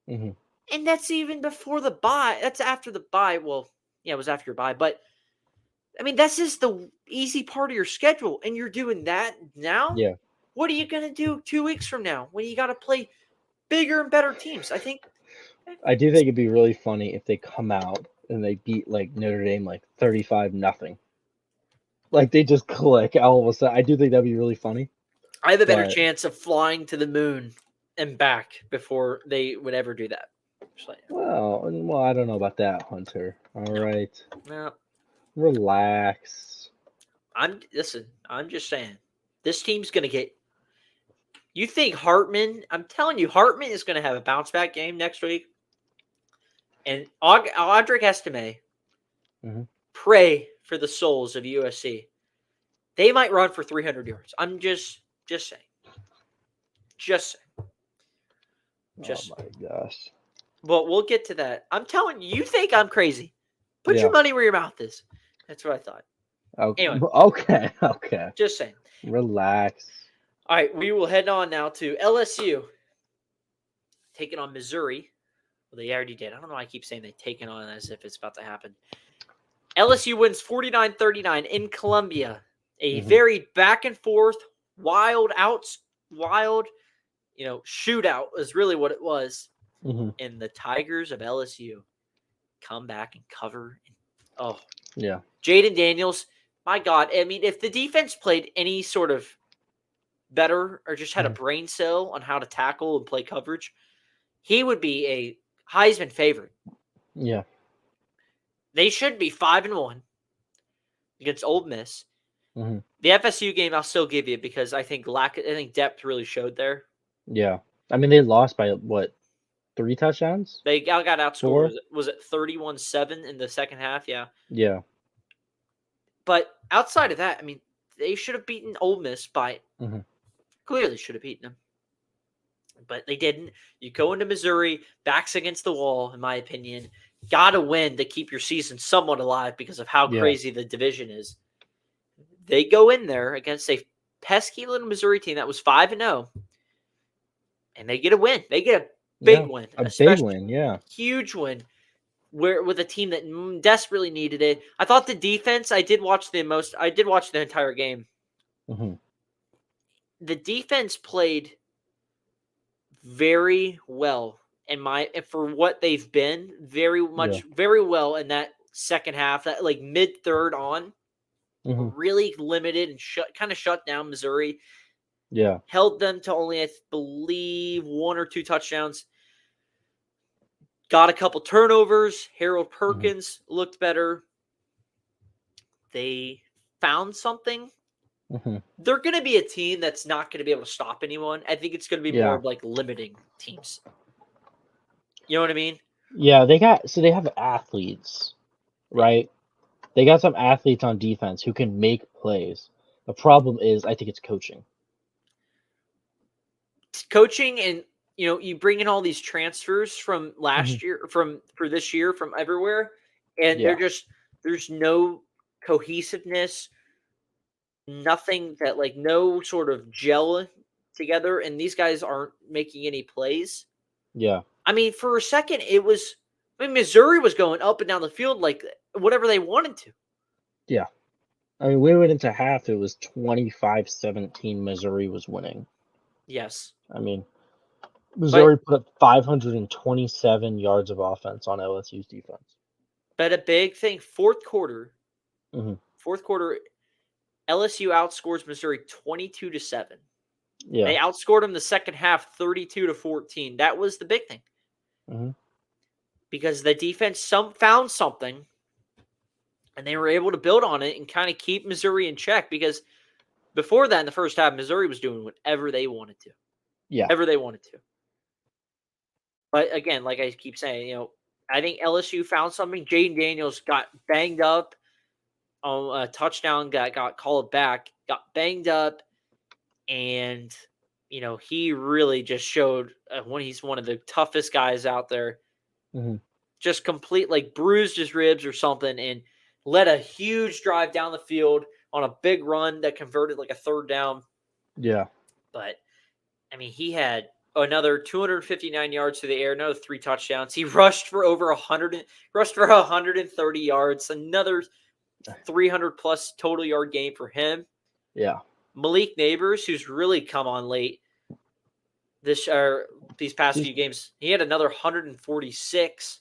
And that's even before the bye. That's after the bye. Well, yeah, it was after your bye. But, I mean, that's just the easy part of your schedule. And you're doing that now? Yeah. What are you going to do 2 weeks from now when you got to play bigger and better teams? I do think it'd be really funny if they come out and they beat, like, Notre Dame, like, 35-0. Like, they just click all of a sudden. I do think that'd be really funny. I have a better chance of flying to the moon and back before they would ever do that. Well, I don't know about that, Hunter. All right. No. Relax. I'm just saying. This team's going to get... You think Hartman... I'm telling you, Hartman is going to have a bounce-back game next week. And Audric Estime, pray for the souls of USC. They might run for 300 yards. I'm just saying. Just saying. Oh, my gosh. Well, we'll get to that. I'm telling you, you think I'm crazy. Put your money where your mouth is. That's what I thought. Okay. Anyway. Okay. Just saying. Relax. All right, we will head on now to LSU taking on Missouri. Well, they already did. I don't know why I keep saying they taken on as if it's about to happen. LSU wins 49-39 in Columbia. A very back and forth, wild, shootout is really what it was. And the Tigers of LSU come back and cover. Yeah. Jaden Daniels, my God. I mean, if the defense played any sort of better or just had a brain cell on how to tackle and play coverage, he would be a Heisman favorite. Yeah. They should be 5-1 against Ole Miss. The FSU game I'll still give you because I think depth really showed there. Yeah. I mean, they lost by what, 3 touchdowns? They got outscored. 4? Was it 31-7 in the second half? Yeah. Yeah. But outside of that, I mean, they should have beaten Ole Miss by clearly should have beaten them. But they didn't. You go into Missouri, backs against the wall, in my opinion. Got to win to keep your season somewhat alive because of how crazy the division is. They go in there against a pesky little Missouri team that was 5-0, and they get a win. They get a big win. A big win, yeah. Huge win with a team that desperately needed it. I thought the defense, I did watch the entire game. The defense played very well for what they've been, very well in that second half, that like mid-third on. Really limited and kind of shut down Missouri. Yeah. Held them to only, I believe, 1 or 2 touchdowns. Got a couple turnovers. Harold Perkins looked better. They found something. They're going to be a team that's not going to be able to stop anyone. I think it's going to be more of like limiting teams. You know what I mean? Yeah, they have athletes, right? They got some athletes on defense who can make plays. The problem is, I think it's coaching. Coaching, and you bring in all these transfers from last year, for this year, from everywhere, and there's no cohesiveness, nothing that no sort of gel together, and these guys aren't making any plays. Yeah. I mean, for a second, Missouri was going up and down the field like whatever they wanted to. Yeah. I mean, we went into half, it was 25-17 Missouri was winning. Yes. I mean, Missouri put up 527 yards of offense on LSU's defense. But a big thing, fourth quarter, LSU outscores Missouri 22-7. Yeah. They outscored them the second half 32-14. That was the big thing. Because the defense found something, and they were able to build on it and kind of keep Missouri in check, because before that, in the first half, Missouri was doing whatever they wanted to. Yeah. Whatever they wanted to. But again, like I keep saying, I think LSU found something. Jaden Daniels got banged up on a touchdown, got called back, got banged up, and he really just showed when he's one of the toughest guys out there. Just bruised his ribs or something, and led a huge drive down the field on a big run that converted like a third down. Yeah. But I mean, he had another 259 yards to the air, another 3 touchdowns. He rushed for over 130 yards, another 300 plus total yard game for him. Yeah. Malik Neighbors, who's really come on late these past few games, he had another 146.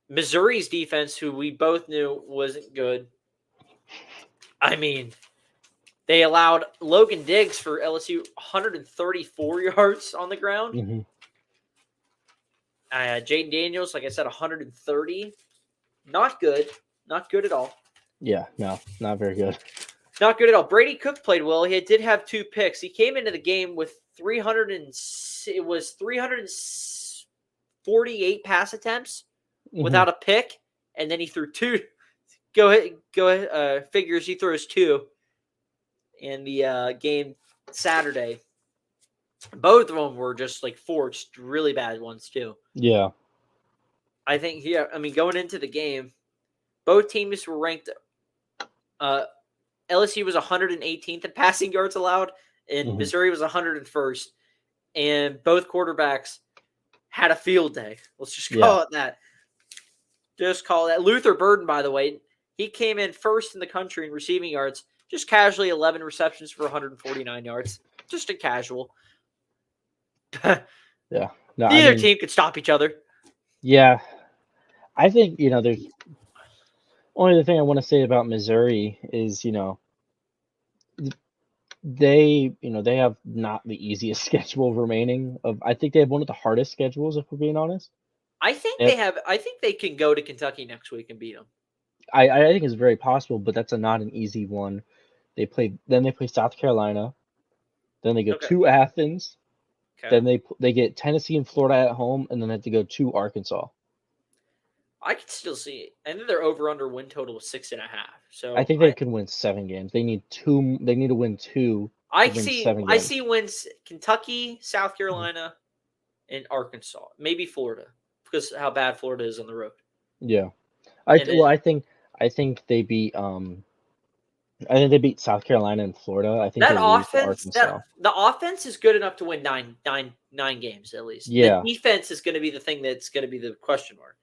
Missouri's defense, who we both knew wasn't good. I mean, they allowed Logan Diggs for LSU 134 yards on the ground. Jaden Daniels, like I said, 130. Not good. Not good at all. Yeah, no, not very good. Not good at all. Brady Cook played well. He did have 2 picks. He came into the game with 348 pass attempts without a pick, and then he threw 2. Go ahead. Figures he throws 2 in the game Saturday. Both of them were just forced, really bad ones too. Yeah. I think going into the game, both teams were ranked. LSU was 118th in passing yards allowed, and Missouri was 101st, and both quarterbacks had a field day. Let's just call it that. Just call that. Luther Burden, by the way, he came in first in the country in receiving yards, just casually 11 receptions for 149 yards. Just a casual. Yeah. No, Neither team could stop each other. Yeah. I think, there's only the thing I want to say about Missouri is, they have not the easiest schedule remaining. I think they have one of the hardest schedules, if we're being honest. I think they can go to Kentucky next week and beat them. I think it's very possible, but that's not an easy one. They play South Carolina, then they go to Athens, then they get Tennessee and Florida at home, and then they have to go to Arkansas. I can still see it. I think their over/under win total was 6.5. So I think they can win 7 games. They need 2. They need to win 2. I see wins Kentucky, South Carolina, and Arkansas. Maybe Florida, because how bad Florida is on the road. Yeah, I think they beat they beat South Carolina and Florida. I think that they lose to offense, Arkansas. the offense is good enough to win nine games at least. Yeah. The defense is going to be the thing that's going to be the question mark.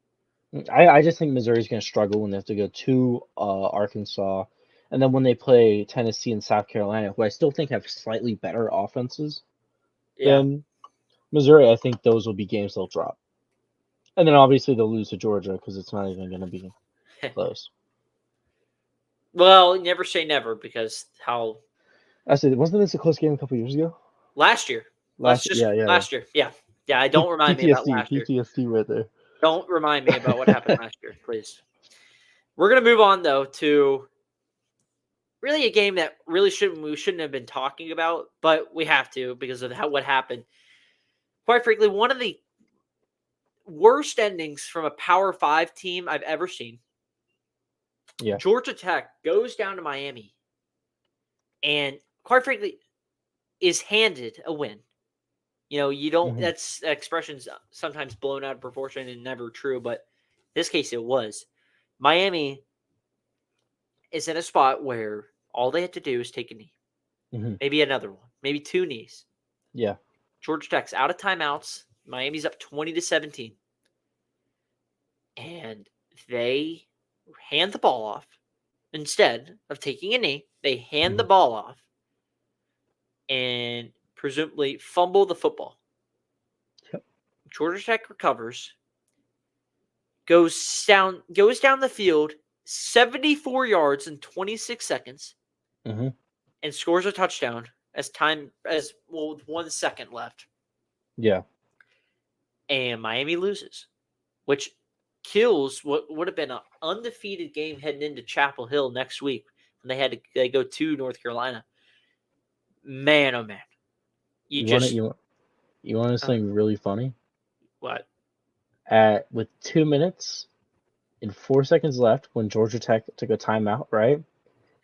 I just think Missouri's going to struggle when they have to go to Arkansas, and then when they play Tennessee and South Carolina, who I still think have slightly better offenses than Missouri. I think those will be games they'll drop, and then obviously they'll lose to Georgia because it's not even going to be close. Well, never say never, because how. I said, wasn't this a close game a couple years ago? Last year. Last year. Yeah. Don't remind me about last year. PTSD right there. Don't remind me about what happened last year, please. We're going to move on, though, to really a game that we shouldn't have been talking about, but we have to because of what happened. Quite frankly, one of the worst endings from a Power 5 team I've ever seen. Yeah. Georgia Tech goes down to Miami and, quite frankly, is handed a win. You don't, that's expressions sometimes blown out of proportion and never true, but in this case it was. Miami is in a spot where all they have to do is take a knee. Maybe another one, maybe 2 knees. Yeah. Georgia Tech's out of timeouts. Miami's up 20-17. And they hand the ball off. Instead of taking a knee, they hand the ball off and presumably fumble the football. Yep. Georgia Tech recovers, goes down the field 74 yards in 26 seconds, and scores a touchdown with 1 second left. Yeah. And Miami loses, which kills what would have been an undefeated game heading into Chapel Hill next week when they go to North Carolina. Man, oh man. You want to know something really funny? What? With 2 minutes and 4 seconds left, when Georgia Tech took a timeout, right?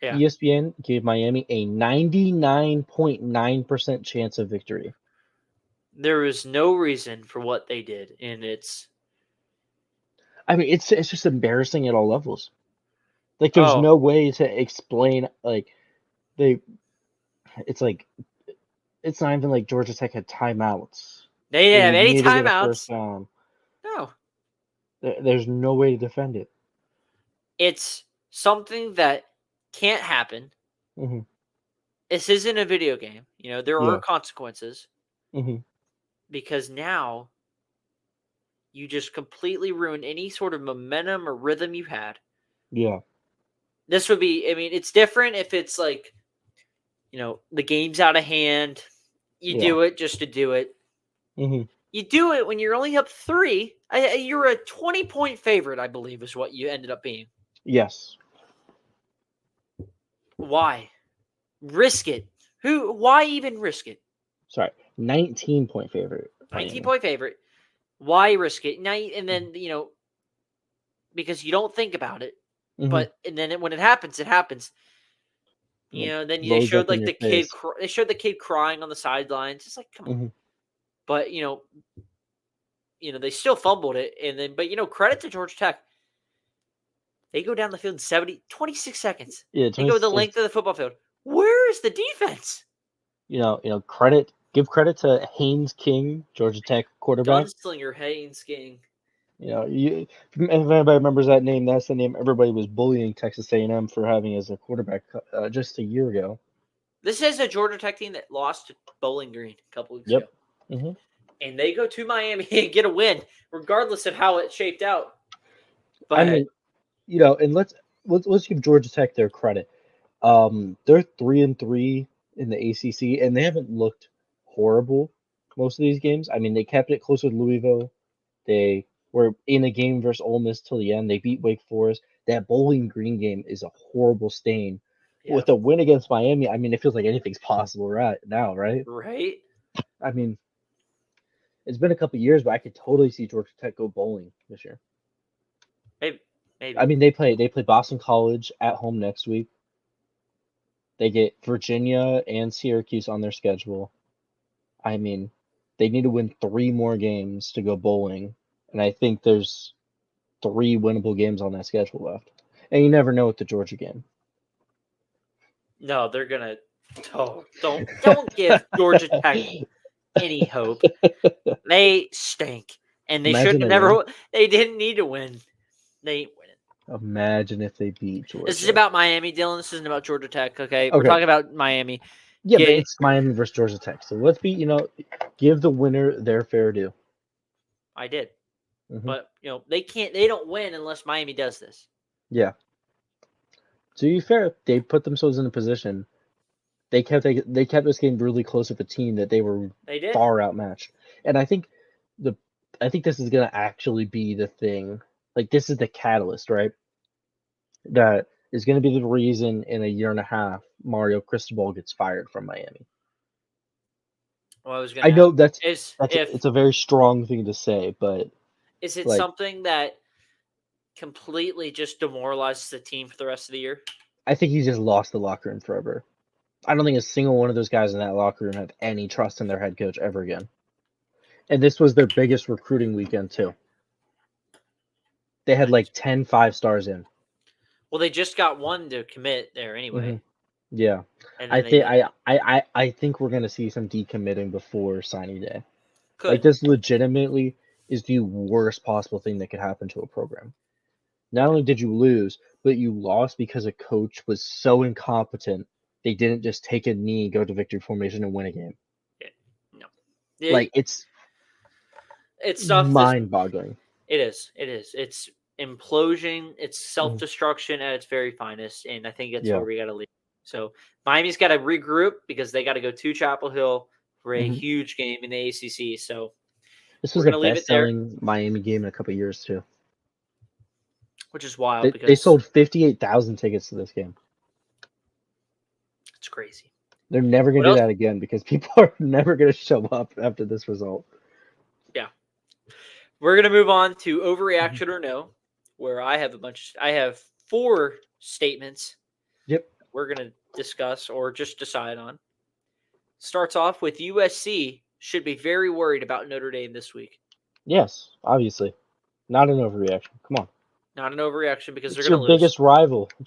Yeah. ESPN gave Miami a 99.9% chance of victory. There is no reason for what they did, and it's just embarrassing at all levels. Like, there's no way to explain. It's not even like Georgia Tech had timeouts. They didn't have any timeouts. No. There's no way to defend it. It's something that can't happen. This isn't a video game. There are consequences. Because now you just completely ruin any sort of momentum or rhythm you had. Yeah. This would be, it's different if it's like, the game's out of hand. You do it just to do it. You do it when you're only up 3. You're a 20-point favorite, I believe, is what you ended up being. Yes. Why? Risk it. Why even risk it? Sorry, 19-point favorite. 19-point favorite. Why risk it? Now, and then, because you don't think about it. But and then when it happens, it happens. Then they showed like the kid. They showed the kid crying on the sidelines. It's like, come on. But they still fumbled it, and then credit to Georgia Tech. They go down the field in 26 seconds. Yeah, they go the length of the football field. Where is the defense? give credit to Haynes King, Georgia Tech quarterback. Gunslinger Haynes King. If anybody remembers that name, that's the name everybody was bullying Texas A&M for having as a quarterback just a year ago. This is a Georgia Tech team that lost to Bowling Green a couple weeks Yep. ago. Mm-hmm. And they go to Miami and get a win, regardless of how it shaped out. But I mean, and let's give Georgia Tech their credit. They're 3-3 in the ACC, and they haven't looked horrible most of these games. I mean, they kept it closer to Louisville. They were in a game versus Ole Miss till the end. They beat Wake Forest. That Bowling Green game is a horrible stain. yeah. With a win against Miami, I mean, it feels like anything's possible right now, right? Right? I mean, it's been a couple of years, but I could totally see Georgia Tech go bowling this year. Maybe. I mean, they play Boston College at home next week. They get Virginia and Syracuse on their schedule. I mean, they need to win 3 more games to go bowling, and I think there's 3 winnable games on that schedule left. And you never know with the Georgia game. No, they're gonna. Oh, don't give Georgia Tech any hope. They stink, and they should have never. They didn't need to win. They ain't winning. Imagine if they beat Georgia. This is about Miami, Dylan. This isn't about Georgia Tech. Okay, we're talking about Miami. Yeah, but it's Miami versus Georgia Tech. So let's give the winner their fair due. I did, Mm-hmm. but they can't. They don't win unless Miami does this. Yeah. To be fair, they put themselves in a position. They kept this game really close with a team that they were far outmatched, and I think this is gonna actually be the thing. Like, this is the catalyst, right? That is going to be the reason in a year and a half Mario Cristobal gets fired from Miami. Well, I know it's a very strong thing to say, but is it something that completely just demoralizes the team for the rest of the year? I think he just lost the locker room forever. I don't think a single one of those guys in that locker room have any trust in their head coach ever again. And this was their biggest recruiting weekend too. They had like 10 5-stars in. Well, they just got one to commit there anyway. Mm-hmm. Yeah, I think we're gonna see some decommitting before signing day. Like, this legitimately is the worst possible thing that could happen to a program. Not only did you lose, but you lost because a coach was so incompetent they didn't just take a knee, go to victory formation, and win a game. No, it's stuff mind-boggling. It is. It's implosion. It's self-destruction at its very finest, and I think that's where we got to leave. So Miami's got to regroup because they got to go to Chapel Hill for a huge game in the ACC. So this was the best-selling Miami game in a couple of years too, which is wild because they sold 58,000 tickets to this game. It's crazy. They're never going to do that again because people are never going to show up after this result. Yeah. We're going to move on to overreaction or no, where I have 4 statements. Yep. We're going to discuss or just decide on. Starts off with USC should be very worried about Notre Dame this week. Yes, obviously. Not an overreaction. Come on. Not an overreaction because they're going to lose. It's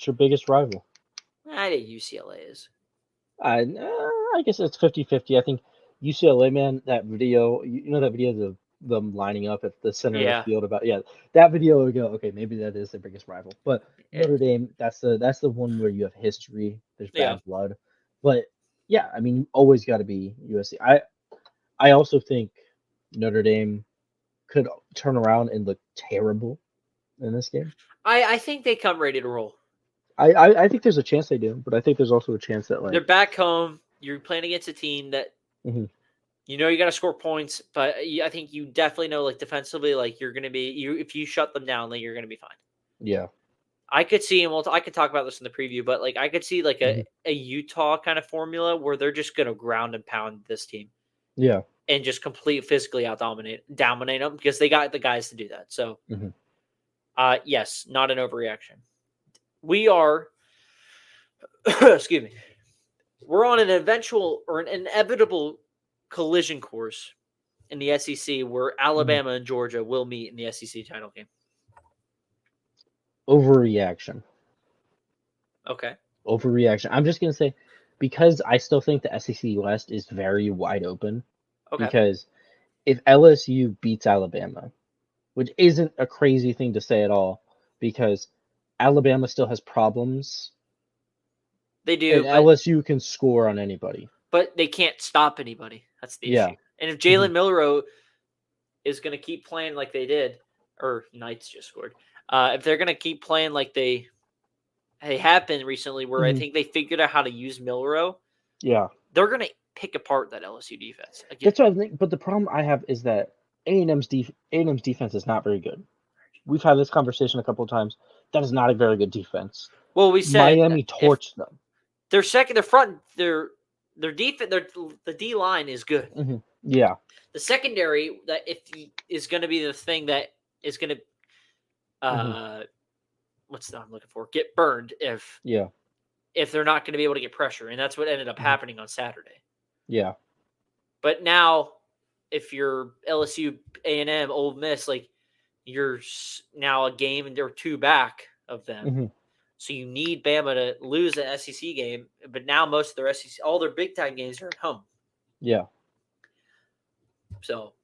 your biggest rival. I think UCLA is. I guess it's 50-50. I think UCLA, man, that video, that video of them lining up at the center of the field that video would go, okay, maybe that is their biggest rival. But Notre Dame, that's the one where you have history, there's bad blood. But yeah, I mean, you always got to be USC. I also think Notre Dame could turn around and look terrible in this game. I think they come ready to roll. I think there's a chance they do, but I think there's also a chance that they're back home. You're playing against a team that you got to score points, but I think you definitely know, like, defensively, like, you're going to be if you shut them down, like, you're going to be fine. Yeah, I could see, and I could talk about this in the preview, but like I could see like a Utah kind of formula where they're just going to ground and pound this team. Yeah, and just physically dominate them because they got the guys to do that. So, yes, not an overreaction. We are, excuse me, we're on an inevitable collision course in the SEC where Alabama and Georgia will meet in the SEC title game. Overreaction. Okay. Overreaction. I'm just going to say, because I still think the SEC West is very wide open. Okay. Because if LSU beats Alabama, which isn't a crazy thing to say at all, because Alabama still has problems, They do, and LSU can score on anybody. but they can't stop anybody. That's the Yeah. issue. And if Jalen Milroe is going to keep playing like they did, or Knights just scored, if they're going to keep playing like they have been recently, where I think they figured out how to use Milroe, Yeah. they're going to pick apart that LSU defense. Again, That's what I think. But the problem I have is that A&M's defense is not very good. We've had this conversation a couple of times. That is not a very good defense. well, we said Miami torched them. Their front, their defense, the D line is good. Yeah. The secondary is going to be the thing that is going to what's the I'm looking for? Get burned if they're not going to be able to get pressure, and that's what ended up happening on Saturday. Yeah. But now, if you're LSU, A&M, Ole Miss, like you're now a game and they're 2 back of them. So you need Bama to lose an SEC game, but now most of their SEC, all their big time games are at home. Yeah. So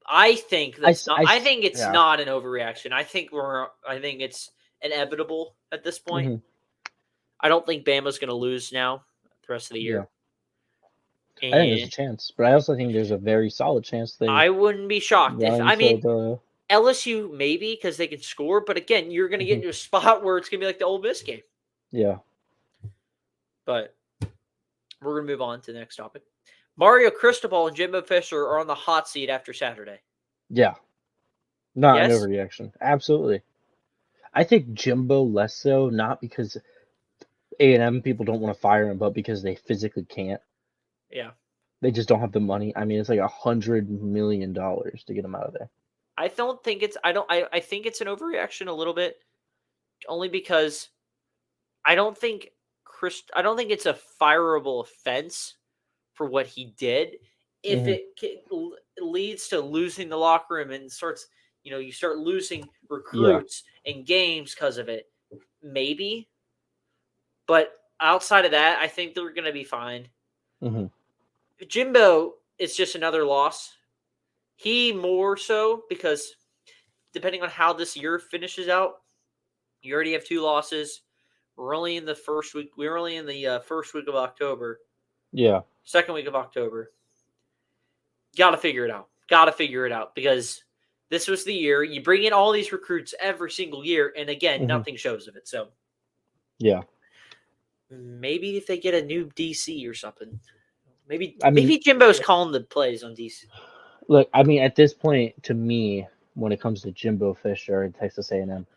I think that's I think it's not an overreaction. I think it's inevitable at this point. I don't think Bama's going to lose now the rest of the year. I think there's a chance, but I also think there's a very solid chance I wouldn't be shocked if LSU maybe because they can score, but again, you're going to get into a spot where it's going to be like the Ole Miss game. Yeah. But we're going to move on to the next topic. Mario Cristobal and Jimbo Fisher are on the hot seat after Saturday. Yeah. Not an overreaction. Absolutely. I think Jimbo less so, not because A&M people don't want to fire him, but because they physically can't. Yeah. They just don't have the money. I mean, it's like $100 million to get him out of there. I think it's an overreaction a little bit, only because I don't think it's a fireable offense for what he did. If it leads to losing the locker room and starts, you start losing recruits and games because of it, maybe. But outside of that, I think they're going to be fine. Jimbo is just another loss. He more so because depending on how this year finishes out, you already have 2 losses. We're only in the first week. We're only in the first week of October. Yeah. Second week of October. Got to figure it out because this was the year. You bring in all these recruits every single year, and again, nothing shows of it. So, yeah. Maybe if they get a new DC or something. Maybe Jimbo's calling the plays on DC. Look, I mean, at this point, to me, when it comes to Jimbo Fisher and Texas A&M,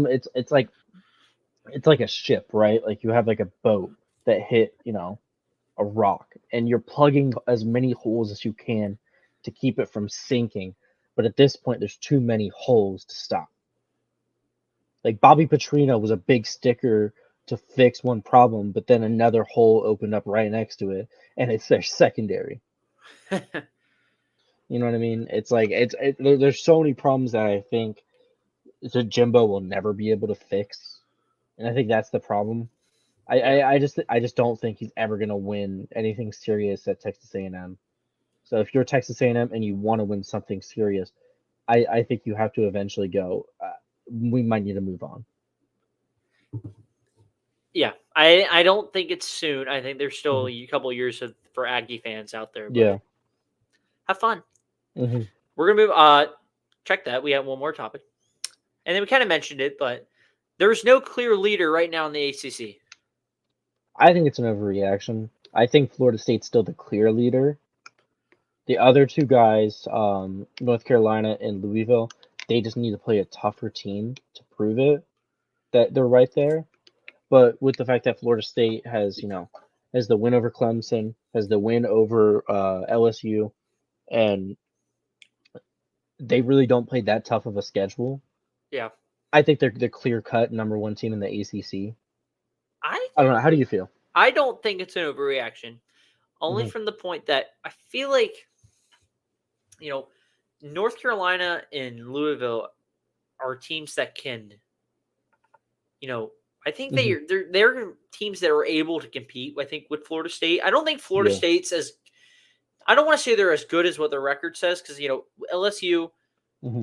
it's like a ship, right? Like you have like a boat that hit, a rock, and you're plugging as many holes as you can to keep it from sinking. But at this point, there's too many holes to stop. Like Bobby Petrino was a big sticker to fix one problem, but then another hole opened up right next to it, and it's their secondary. You know what I mean? It's like there's so many problems that I think Jimbo will never be able to fix, and I think that's the problem. I just don't think he's ever gonna win anything serious at Texas A&M. So if you're Texas A&M and you want to win something serious, I think you have to eventually go. We might need to move on. Yeah, I don't think it's soon. I think there's still a couple of years for Aggie fans out there. But yeah. Have fun. We're going to move. Check that. We have one more topic. And then we kind of mentioned it, but there's no clear leader right now in the ACC. I think it's an overreaction. I think Florida State's still the clear leader. The other 2 guys, North Carolina and Louisville, they just need to play a tougher team to prove it that they're right there. But with the fact that Florida State has the win over Clemson, has the win over LSU, and they really don't play that tough of a schedule. Yeah. I think they're the clear-cut number 1 team in the ACC. I don't know. How do you feel? I don't think it's an overreaction. Only from the point that I feel like, North Carolina and Louisville are teams that can, I think they're teams that are able to compete. I think with Florida State, I don't think Florida State's as. I don't want to say they're as good as what their record says because LSU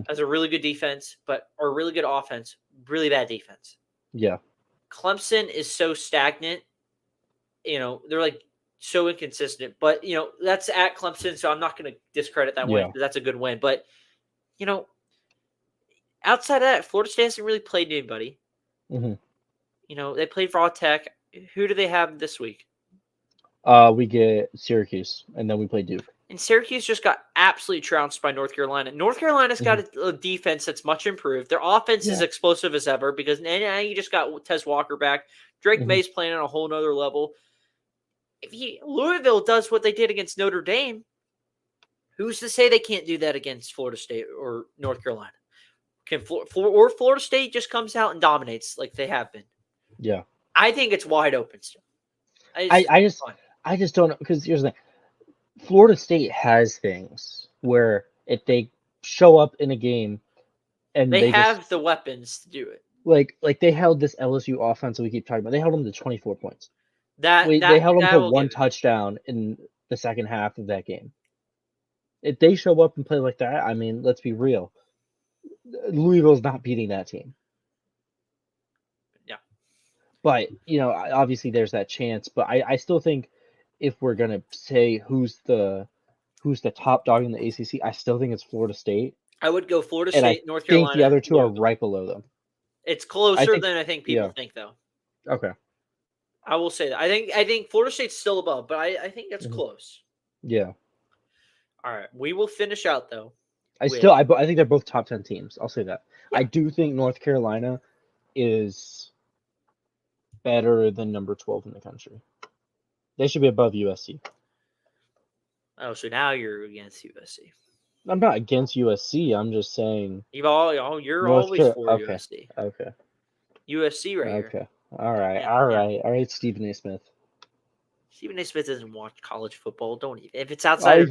has a really good defense, or really good offense, really bad defense. Yeah. Clemson is so stagnant. They're like so inconsistent. But that's at Clemson, so I'm not going to discredit that win because that's a good win. But outside of that, Florida State hasn't really played anybody. They played Raw Tech. Who do they have this week? We get Syracuse, and then we play Duke. And Syracuse just got absolutely trounced by North Carolina. North Carolina's got a defense that's much improved. Their offense is explosive as ever because now you just got Tez Walker back. Drake May's playing on a whole nother level. If Louisville does what they did against Notre Dame, who's to say they can't do that against Florida State or North Carolina? Or Florida State just comes out and dominates like they have been. Yeah. I think it's wide open still. I just don't know because here's the thing. Florida State has things where if they show up in a game and they have the weapons to do it. Like they held this LSU offense that we keep talking about. They held them to 24 points. They held them to one touchdown in the second half of that game. If they show up and play like that, I mean, let's be real. Louisville's not beating that team. Yeah. But, obviously there's that chance. But I still think if we're going to say who's the top dog in the ACC, I still think it's Florida State. I would go Florida State, North Carolina. I think the other two are right below them. It's closer than I think people think, though. Okay. I will say that. I think Florida State's still above, but I think it's close. Yeah. All right. We will finish out, though. I think they're both top 10 teams. I'll say that. Yeah. I do think North Carolina is better than number 12 in the country. They should be above USC. Oh, so now you're against USC. I'm not against USC. I'm just saying. You're always for USC. Okay. USC right here. Okay. All right, Stephen A. Smith. Stephen A. Smith doesn't watch college football. Don't even. If it's outside,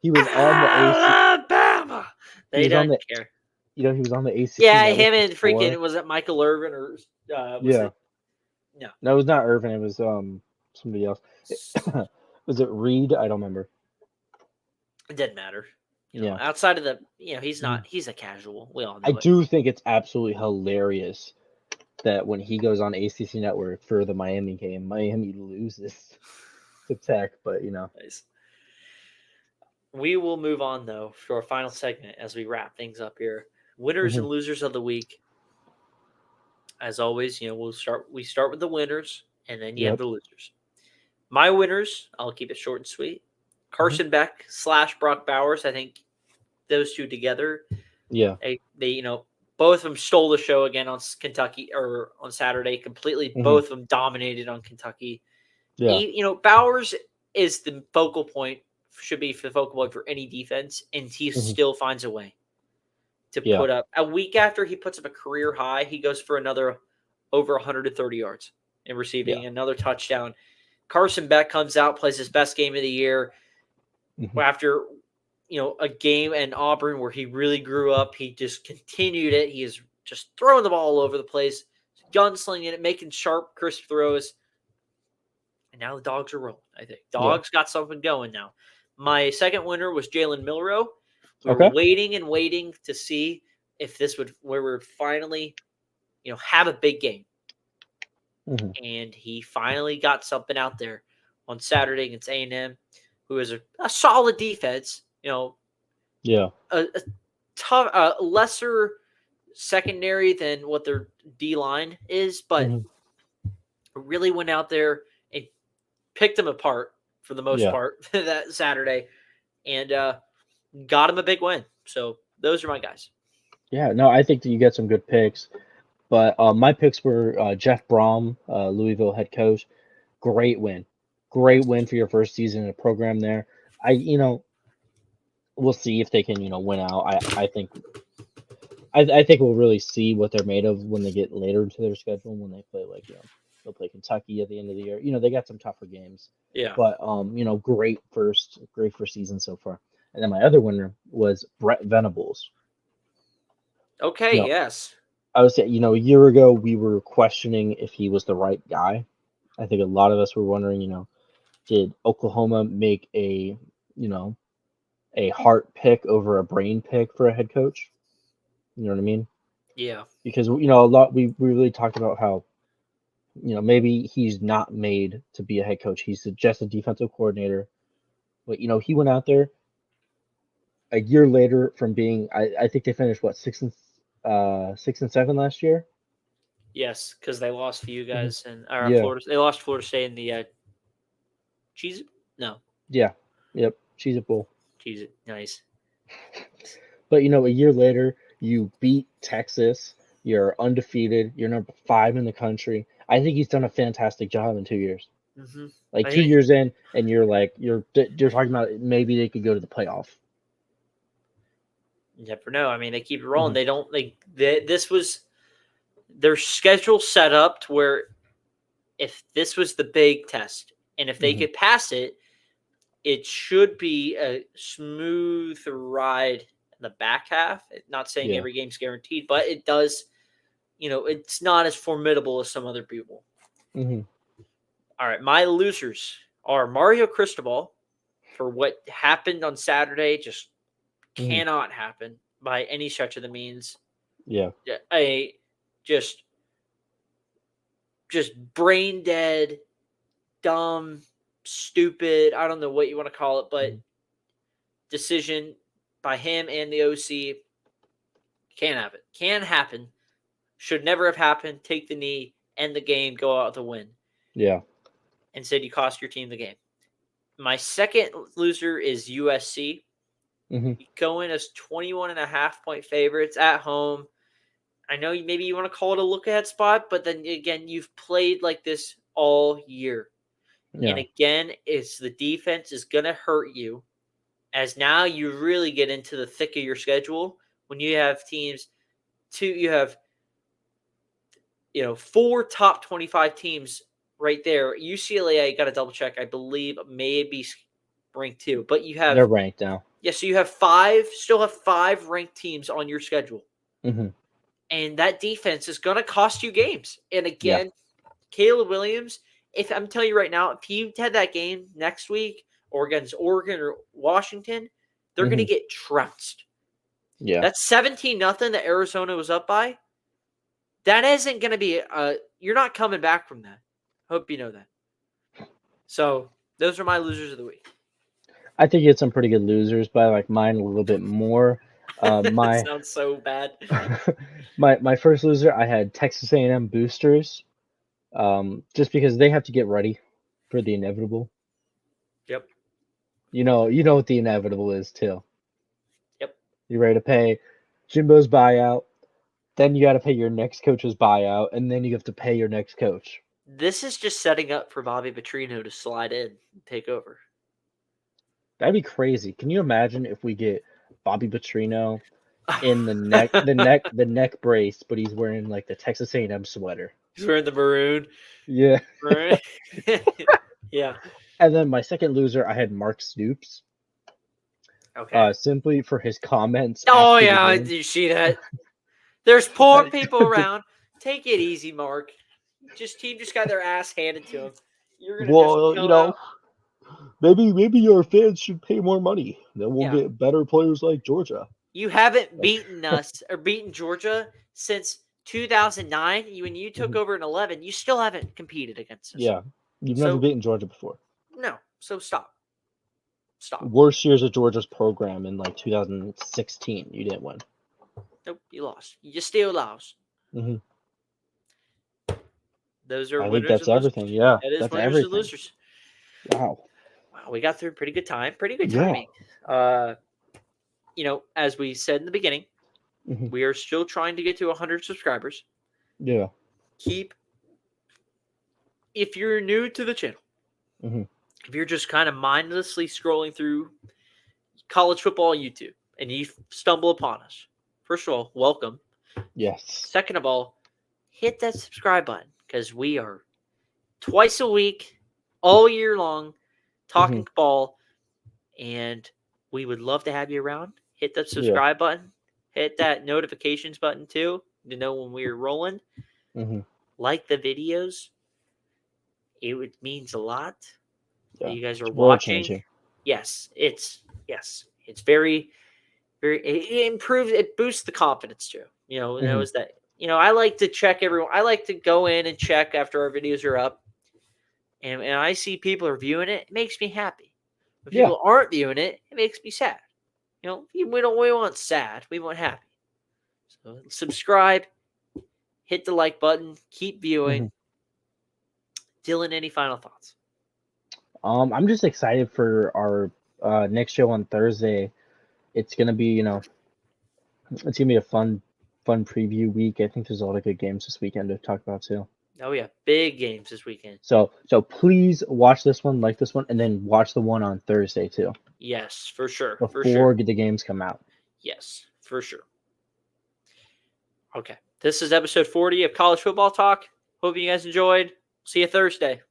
he was on the Alabama. They don't care. He was on the ACC. Yeah, him and freaking was it Michael Irvin or No, it was not Irvin. It was somebody else. Was it Reed? I don't remember. It didn't matter. Outside of the, he's not. He's a casual. We all know. I do think it's absolutely hilarious that when he goes on ACC Network for the Miami game, Miami loses to Tech, but Nice. We will move on though to our final segment as we wrap things up here. Winners and losers of the week. As always, we start with the winners and then you have the losers. My winners, I'll keep it short and sweet. Carson Beck / Brock Bowers. I think those two together. Yeah. They both of them stole the show again on Kentucky or on Saturday completely. Both of them dominated on Kentucky. Yeah. Bowers is the focal point, should be the focal point for any defense, and he still finds a way to put up. A week after he puts up a career high, he goes for another over 130 yards in receiving, another touchdown. Carson Beck comes out, plays his best game of the year after a game in Auburn where he really grew up. He just continued it. He is just throwing the ball all over the place, gunslinging it, making sharp, crisp throws. And now the Dogs are rolling, I think. Dogs got something going now. My second winner was Jalen Milroe. We were waiting to see if this would where we're finally, have a big game. And he finally got something out there on Saturday against A&M, who is a solid defense. A tough, lesser secondary than what their D-line is, but really went out there and picked them apart for the most part that Saturday and got him a big win. So those are my guys. Yeah, no, I think that you get some good picks. But my picks were Jeff Brom, Louisville head coach. Great win. Great win for your first season in a program there. We'll see if they can, win out. I think we'll really see what they're made of when they get later into their schedule, when they play they'll play Kentucky at the end of the year. They got some tougher games. Yeah. But great first season so far. And then my other winner was Brett Venables. Okay, yes. I would say, a year ago we were questioning if he was the right guy. I think a lot of us were wondering, did Oklahoma make a heart pick over a brain pick for a head coach? You know what I mean? Yeah. Because a lot we really talked about how maybe he's not made to be a head coach. He's just a defensive coordinator. But he went out there a year later from being I think they finished 6-7 last year. Yes, because they lost to you guys and Yeah. Florida. They lost Florida State in the Cheez It? No. Yeah. Yep. Cheez It Bowl. Cheez It. Nice. But a year later, you beat Texas. You're undefeated. You're number 5 in the country. I think he's done a fantastic job in 2 years. Mm-hmm. Like 2 years in, and you're talking about maybe they could go to the playoff. You never know. I mean, they keep it rolling. They don't this was their schedule set up to where if this was the big test and if they could pass it, it should be a smooth ride in the back half. Not saying every game's guaranteed, but it does, it's not as formidable as some other people. Mm-hmm. All right, my losers are Mario Cristobal for what happened on Saturday. Just cannot happen by any stretch of the means. Yeah. Just brain dead, dumb, stupid. I don't know what you want to call it, but decision by him and the OC can't happen. Can happen. Should never have happened. Take the knee, end the game, go out with a win. Yeah. Instead, you cost your team the game. My second loser is USC. Go in as 21.5-point favorites at home. I know maybe you want to call it a look-ahead spot, but then again, you've played like this all year. Yeah. And again, it's the defense is going to hurt you as now you really get into the thick of your schedule when you have teams. You have 4 top 25 teams right there. UCLA, I got to double check. I believe maybe ranked 2, but you have they're ranked now. Yeah, so you have still have 5 ranked teams on your schedule. And that defense is going to cost you games. And again, Caleb Williams, if I'm telling you right now, if he had that game next week or against Oregon or Washington, they're going to get trounced. Yeah. That's 17-0 that Arizona was up by. That isn't going to be you're not coming back from that. Hope you know that. So, those are my losers of the week. I think you had some pretty good losers, but I like mine a little bit more. That sounds so bad. my first loser, I had Texas A&M boosters, just because they have to get ready for the inevitable. Yep. You know what the inevitable is too. Yep. You're ready to pay Jimbo's buyout, then you got to pay your next coach's buyout, and then you have to pay your next coach. This is just setting up for Bobby Petrino to slide in and take over. That'd be crazy. Can you imagine if we get Bobby Petrino in the neck brace, but he's wearing like the Texas A&M sweater? He's wearing the maroon. Yeah. Right. Yeah. And then my second loser, I had Mark Stoops. Okay. Simply for his comments. Oh yeah, you see that? There's poor people around. Take it easy, Mark. Team just got their ass handed to him. You're gonna out. Maybe your fans should pay more money. Then we'll get better players like Georgia. You haven't beaten us or beaten Georgia since 2009. When you took over in 11, you still haven't competed against us. Yeah, you've never beaten Georgia before. No, so stop. Worst years of Georgia's program in like 2016, you didn't win. Nope, you lost. You still lost. Those are. I think that's everything. Yeah, that is that's winners everything. And losers. Wow, we got through pretty good time. Pretty good timing. Yeah. As we said in the beginning, we are still trying to get to 100 subscribers. Yeah. If you're new to the channel, if you're just kind of mindlessly scrolling through college football YouTube and you stumble upon us, first of all, welcome. Yes. Second of all, hit that subscribe button because we are twice a week, all year long, talking ball, and we would love to have you around. Hit that subscribe button. Hit that notifications button too. to know when we're rolling. Mm-hmm. Like the videos. It means a lot. Yeah. You guys are It's watching. world-changing. Yes, it's very, very. It improves. It boosts the confidence too. Knows that. I like to check everyone. I like to go in and check after our videos are up, and I see people are viewing it. It makes me happy. When Yeah. people aren't viewing it, it makes me sad. We want sad. We want happy. So subscribe, hit the like button, keep viewing. Dylan, any final thoughts? I'm just excited for our next show on Thursday. It's gonna be, it's gonna be a fun preview week. I think there's a lot of good games this weekend to talk about too. Oh yeah, big games this weekend. So please watch this one, like this one, and then watch the one on Thursday too. Yes, for sure. Before the games come out. Yes, for sure. Okay, this is episode 40 of College Football Talk. Hope you guys enjoyed. See you Thursday.